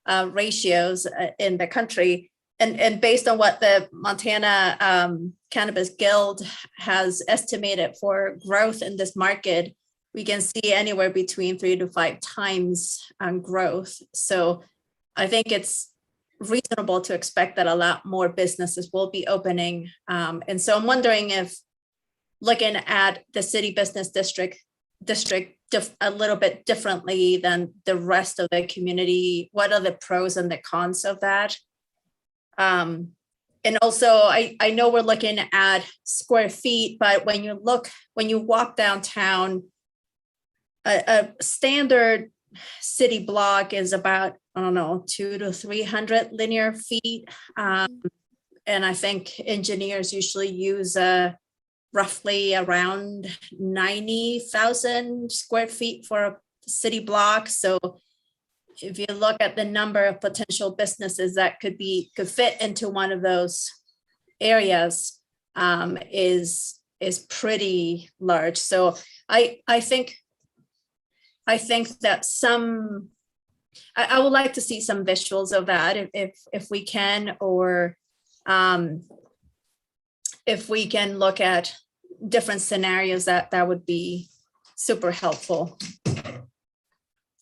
ratios in the country, and based on what the Montana Cannabis Guild has estimated for growth in this market, we can see anywhere between 3 to 5 times growth. So I think it's reasonable to expect that a lot more businesses will be opening. And so I'm wondering if, looking at the city business district a little bit differently than the rest of the community? What are the pros and the cons of that? And also, I know we're looking at square feet, but when you walk downtown, a standard city block is about, I don't know, 200 to 300 linear feet. And I think engineers usually use roughly around 90,000 square feet for a city block. So if you look at the number of potential businesses that could fit into one of those areas, is pretty large. So I think that I would like to see some visuals of that if we can, or if we can look at different scenarios, that would be super helpful.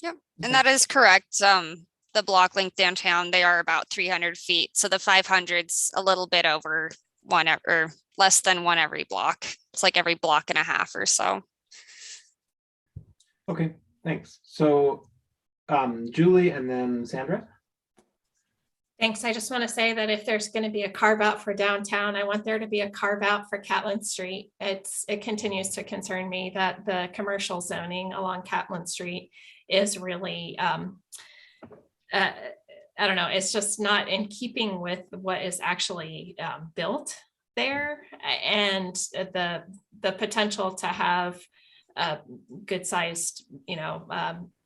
Yep, and that is correct. The block length downtown, they are about 300 feet. So the 500's a little bit over one or less than one every block. It's like every block and a half or so. Okay, thanks. So Julie and then Sandra. Thanks. I just want to say that if there's going to be a carve out for downtown, I want there to be a carve out for Catlin Street. It continues to concern me that the commercial zoning along Catlin Street is really, I don't know, it's just not in keeping with what is actually built there, and the potential to have good sized,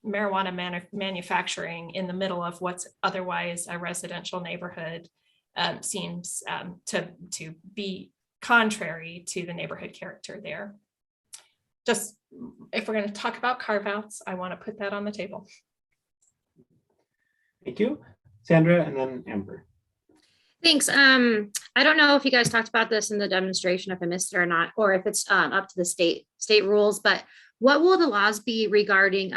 marijuana manufacturing in the middle of what's otherwise a residential neighborhood seems to be contrary to the neighborhood character there. Just if we're going to talk about carve outs, I want to put that on the table. Thank you, Sandra, and then Amber. Thanks. I don't know if you guys talked about this in the demonstration, if I missed it or not, or if it's up to the state rules, but what will the laws be regarding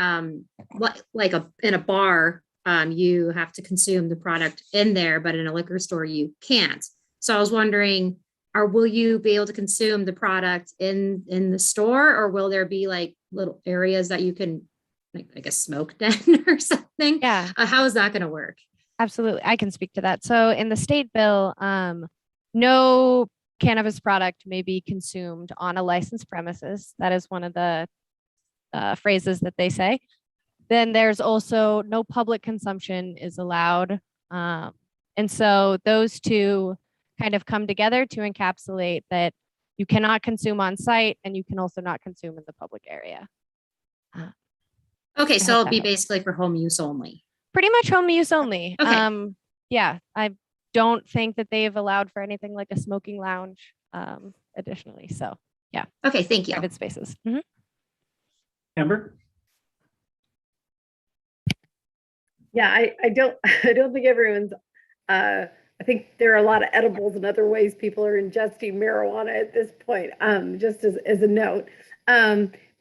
what, like in a bar, you have to consume the product in there, but in a liquor store you can't. So I was wondering, will you be able to consume the product in the store, or will there be like little areas that you can, like a smoke den or something? Yeah. How is that going to work? Absolutely. I can speak to that. So in the state bill, no cannabis product may be consumed on a licensed premises. That is one of the phrases that they say. Then there's also no public consumption is allowed. And so those two kind of come together to encapsulate that you cannot consume on site, and you can also not consume in the public area. Okay, so it'll be basically for home use only. Pretty much home use only. Okay. Yeah, I don't think that they've allowed for anything like a smoking lounge additionally. So yeah. Okay, thank you. Private spaces. Mm-hmm. Amber? Yeah, I don't think everyone's, I think there are a lot of edibles and other ways people are ingesting marijuana at this point, just as a note.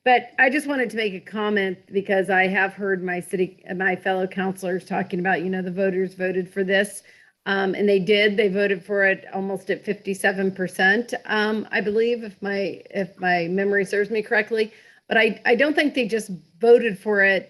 But I just wanted to make a comment because I have heard my fellow councilors talking about, the voters voted for this. And they voted for it almost at 57%, I believe, if my memory serves me correctly. But I don't think they just voted for it,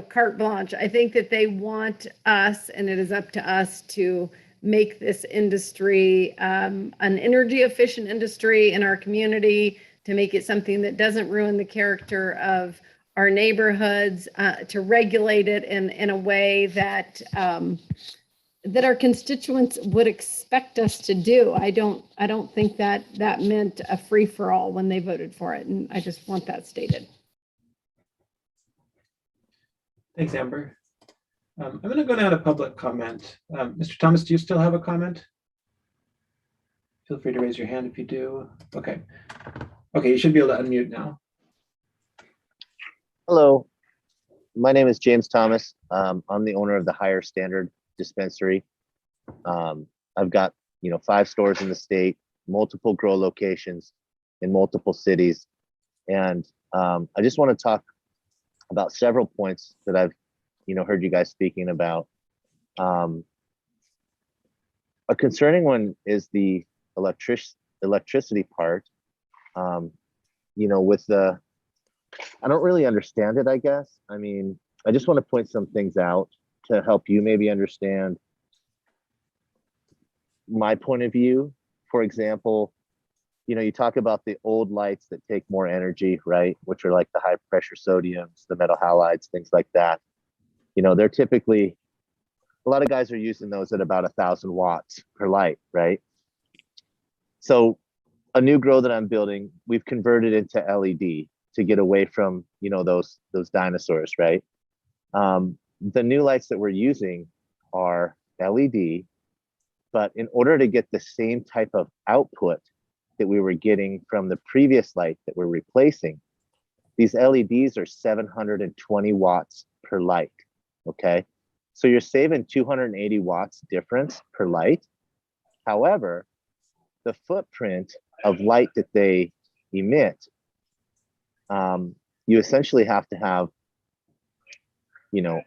carte blanche. I think that they want us, and it is up to us to make this industry an energy efficient industry in our community, to make it something that doesn't ruin the character of our neighborhoods, to regulate it in a way that that our constituents would expect us to do. I don't think that meant a free for all when they voted for it, and I just want that stated. Thanks, Amber. I'm going to go now to public comment. Mr. Thomas, do you still have a comment? Feel free to raise your hand if you do. Okay. Okay, you should be able to unmute now. Hello, my name is James Thomas. I'm the owner of the Higher Standard Dispensary. I've got 5 stores in the state, multiple grow locations in multiple cities, and I just want to talk about several points that I've heard you guys speaking about. A concerning one is the electricity part. With the I don't really understand it, I guess. I mean, I just want to point some things out to help you maybe understand my point of view. For example, you talk about the old lights that take more energy, right? Which are like the high pressure sodiums, the metal halides, things like that. They're typically, a lot of guys are using those at about 1,000 watts per light, right? So a new grow that I'm building, we've converted into LED to get away from, those dinosaurs, right? The new lights that we're using are LED, but in order to get the same type of output that we were getting from the previous light that we're replacing, these LEDs are 720 watts per light, okay? So you're saving 280 watts difference per light. However, the footprint of light that they emit, you essentially have to have,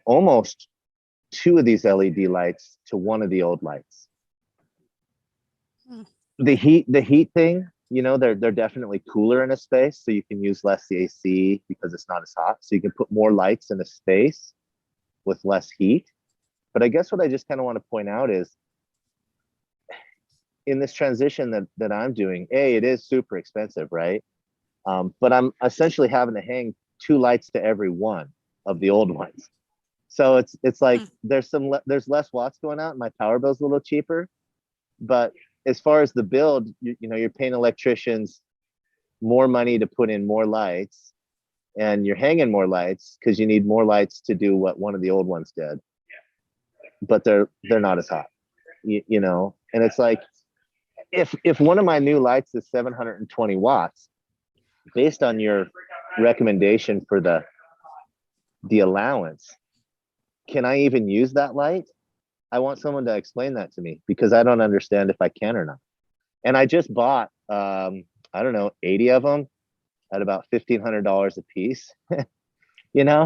almost 2 of these LED lights to 1 of the old lights. The heat thing, they're definitely cooler in a space, so you can use less AC because it's not as hot. So you can put more lights in a space with less heat. But I guess what I just kind of want to point out is, in this transition that I'm doing, it is super expensive, right? But I'm essentially having to hang 2 lights to every one of the old ones. So it's like there's less watts going out, and my power bill's a little cheaper. But as far as the build, you're paying electricians more money to put in more lights, and you're hanging more lights because you need more lights to do what one of the old ones did. But they're not as hot, and it's like, if one of my new lights is 720 watts, based on your recommendation for the allowance, can I even use that light? I want someone to explain that to me, because I don't understand if I can or not. And I just bought, I don't know, 80 of them at about $1,500 a piece,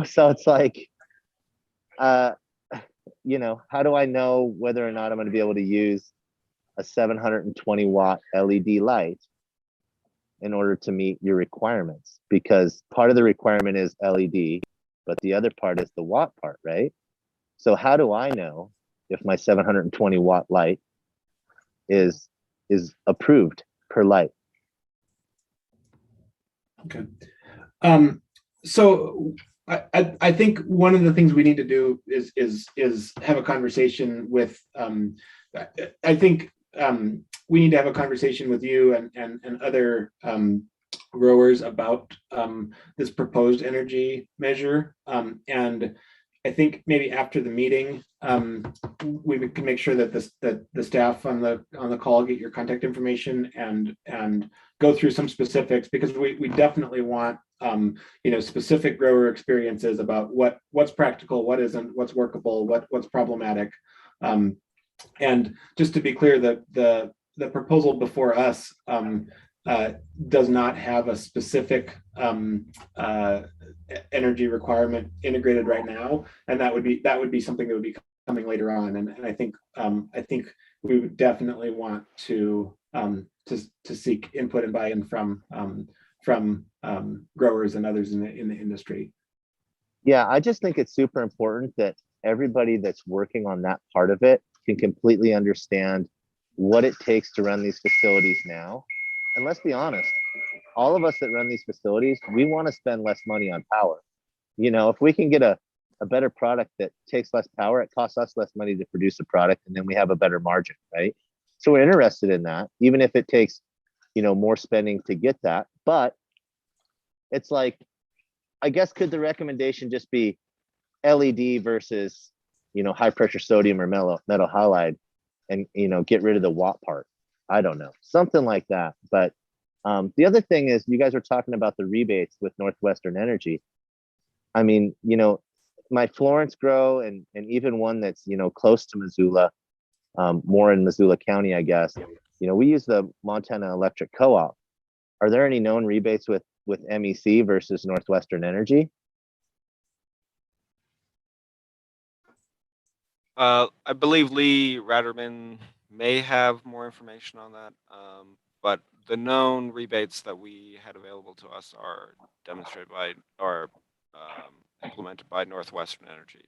So it's like, how do I know whether or not I'm going to be able to use a 720 watt LED light in order to meet your requirements? Because part of the requirement is LED, but the other part is the watt part, right? So how do I know if my 720 watt light is approved per light? Okay. So I think one of the things we need to do is have a conversation with, I think we need to have a conversation with you and other growers about this proposed energy measure. And I think maybe after the meeting, we can make sure that the staff on the call get your contact information and go through some specifics, because we definitely want specific grower experiences about what's practical, what isn't, what's workable, what's problematic. And just to be clear, the proposal before us does not have a specific energy requirement integrated right now, and that would be something that would be coming later on. And I think we would definitely want to seek input and buy-in from growers and others in the industry. Yeah, I just think it's super important that everybody that's working on that part of it can completely understand what it takes to run these facilities now. And let's be honest, all of us that run these facilities, we want to spend less money on power. If we can get a better product that takes less power, it costs us less money to produce a product, and then we have a better margin, right? So we're interested in that, even if it takes, more spending to get that. But it's like, I guess, could the recommendation just be LED versus, high pressure sodium or metal halide, and, get rid of the watt part? I don't know, something like that. But the other thing is, you guys were talking about the rebates with Northwestern Energy. I mean, my Florence grow and even one that's, close to Missoula, more in Missoula County, I guess, we use the Montana Electric Co-op. Are there any known rebates with MEC versus Northwestern Energy? I believe Lee Ratterman may have more information on that, but the known rebates that we had available to us are demonstrated by, or implemented by Northwestern Energy.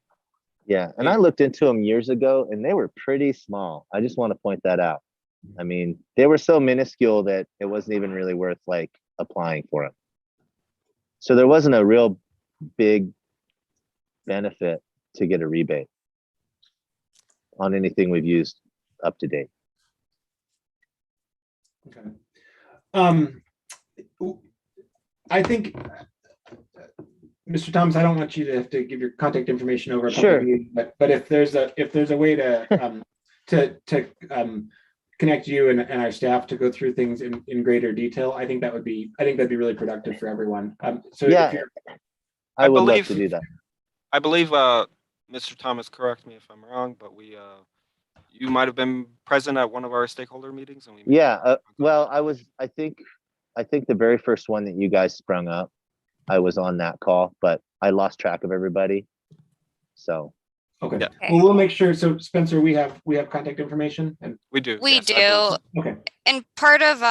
Yeah, and I looked into them years ago and they were pretty small. I just want to point that out. I mean, they were so minuscule that it wasn't even really worth like applying for them. So there wasn't a real big benefit to get a rebate on anything we've used up to date. Okay. I think, Mr. Thomas, I don't want you to have to give your contact information over a public meeting, but if there's a way to connect you and our staff to go through things in greater detail, I think that'd be really productive for everyone. So yeah, I would love to do that. I believe Mr. Thomas, correct me if I'm wrong, but you might have been present at one of our stakeholder meetings, and well, I think the very first one that you guys sprung up, I was on that call, but I lost track of everybody. So okay. Yeah. Well, we'll make sure. So Spencer, we have contact information, and we do. We do. Okay. And part of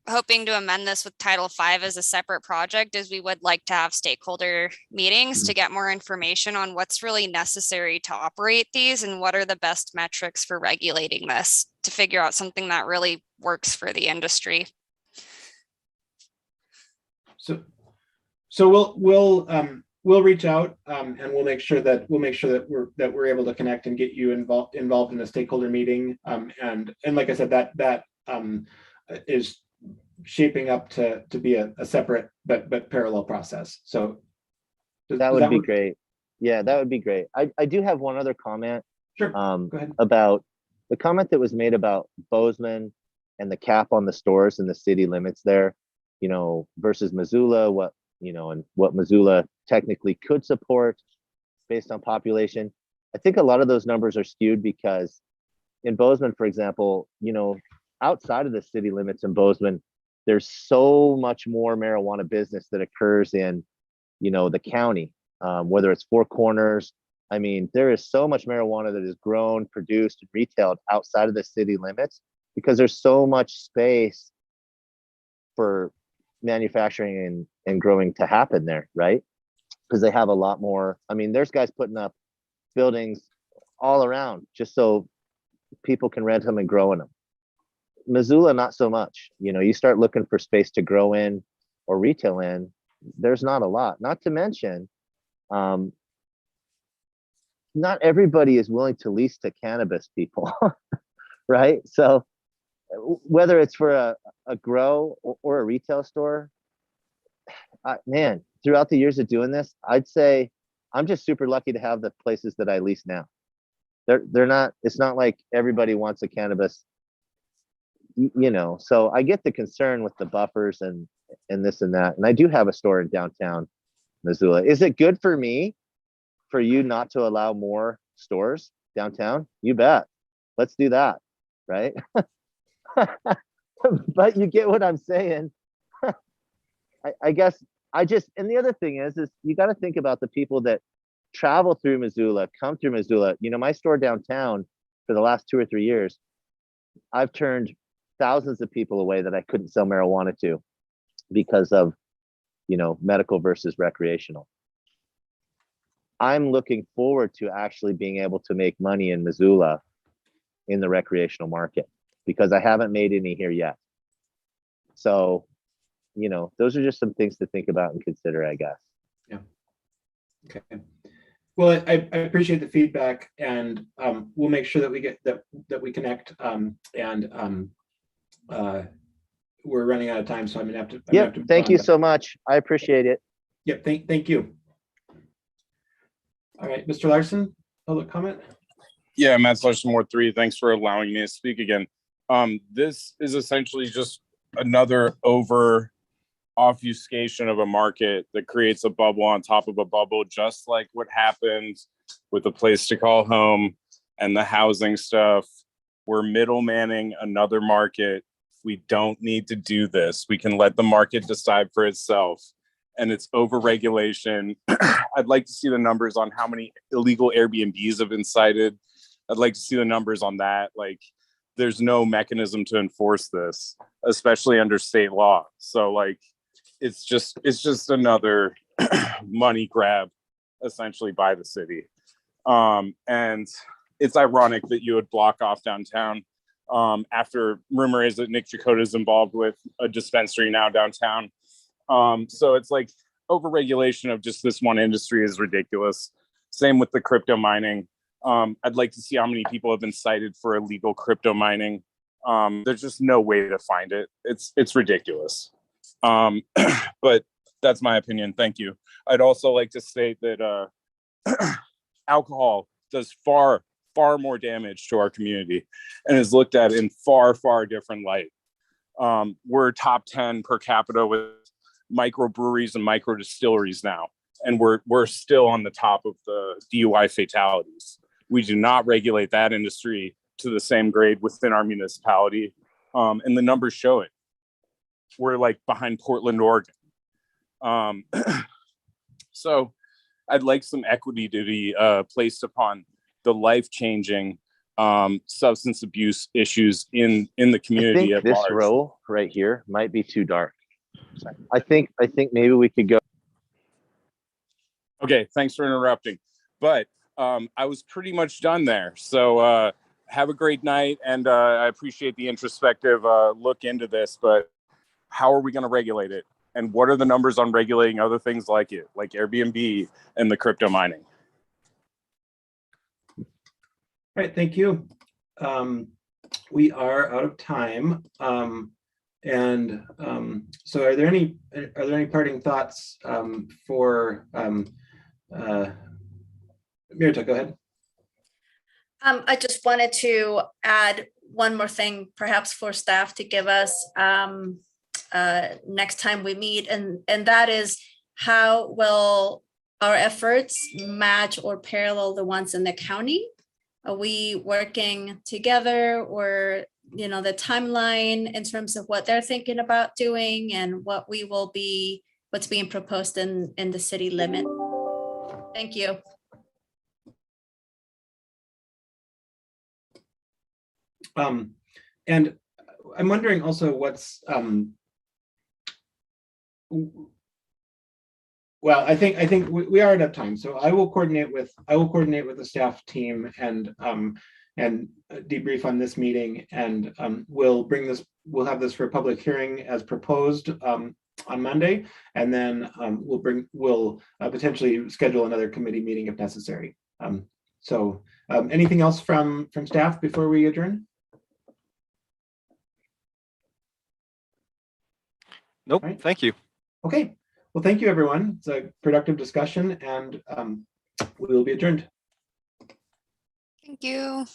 hoping to amend this with Title V as a separate project is we would like to have stakeholder meetings to get more information on what's really necessary to operate these and what are the best metrics for regulating this to figure out something that really works for the industry. So we'll reach out and we'll make sure that we're able to connect and get you involved in a stakeholder meeting. And like I said, that is shaping up to be a separate but parallel process. So that would be great. Yeah, that would be great. I do have one other comment. Sure. Go ahead. About the comment that was made about Bozeman and the cap on the stores and the city limits there, versus Missoula, and what Missoula technically could support based on population. I think a lot of those numbers are skewed because in Bozeman, for example, outside of the city limits in Bozeman, there's so much more marijuana business that occurs in, the county, whether it's Four Corners. I mean, there is so much marijuana that is grown, produced, and retailed outside of the city limits because there's so much space for manufacturing and growing to happen there, right? Because they have a lot more. I mean, there's guys putting up buildings all around just so people can rent them and grow in them. Missoula, not so much. You start looking for space to grow in or retail in, there's not a lot. Not to mention, not everybody is willing to lease to cannabis people, right? So whether it's for a grow or a retail store, man, throughout the years of doing this, I'd say I'm just super lucky to have the places that I lease now. They're not, it's not like everybody wants a cannabis, so I get the concern with the buffers and this and that. And I do have a store in downtown Missoula. Is it good for me, for you not to allow more stores downtown? You bet. Let's do that, right? But you get what I'm saying. I guess and the other thing is you got to think about the people that travel through Missoula, come through Missoula. My store downtown for the last 2 or 3 years, I've turned thousands of people away that I couldn't sell marijuana to because of, medical versus recreational. I'm looking forward to actually being able to make money in Missoula in the recreational market because I haven't made any here yet. So, those are just some things to think about and consider, I guess. Yeah. Okay. Well, I appreciate the feedback, and we'll make sure that we get that we connect. We're running out of time, so I'm gonna have to. Yeah. Thank you so much. I appreciate it. Yep. Thank you. All right, Mr. Larson, public comment. Yeah, Matt Larson, Ward 3. Thanks for allowing me to speak again. This is essentially just another obfuscation of a market that creates a bubble on top of a bubble, just like what happened with the place to call home and the housing stuff. We're middlemaning another market. We don't need to do this. We can let the market decide for itself. And it's overregulation. I'd like to see the numbers on how many illegal Airbnbs have been cited. I'd like to see the numbers on that. Like, there's no mechanism to enforce this, especially under state law. So like, it's just another money grab essentially by the city. And it's ironic that you would block off downtown after rumor is that Nick Chakota is involved with a dispensary now downtown. So it's like overregulation of just this one industry is ridiculous. Same with the crypto mining. I'd like to see how many people have been cited for illegal crypto mining. There's just no way to find it. It's ridiculous. But that's my opinion. Thank you. I'd also like to state that alcohol does far more damage to our community and is looked at in far different light. We're top 10 per capita with microbreweries and micro distilleries now, and we're still on the top of the DUI fatalities. We do not regulate that industry to the same grade within our municipality, and the numbers show it. We're like behind Portland, Oregon. So I'd like some equity to be placed upon the life-changing substance abuse issues in the community at this large. row right here might be too dark. I think maybe we could go. Okay, thanks for interrupting. But I was pretty much done there. So have a great night, and I appreciate the introspective look into this, but how are we going to regulate it? And what are the numbers on regulating other things like it, like Airbnb and the crypto mining? All right, thank you. We are out of time. So are there any parting thoughts for Mirta, go ahead. I just wanted to add one more thing, perhaps for staff to give us next time we meet, and that is, how will our efforts match or parallel the ones in the county? Are we working together, or the timeline in terms of what they're thinking about doing and what's being proposed in the city limit? Thank you. And I'm wondering also what's well, I think we are out of time, so I will coordinate with the staff team and debrief on this meeting, and we'll have this for a public hearing as proposed on Monday, and then we'll potentially schedule another committee meeting if necessary. So anything else from staff before we adjourn? Nope. Right. Thank you. Okay. Well, thank you, everyone. It's a productive discussion, and we will be adjourned. Thank you.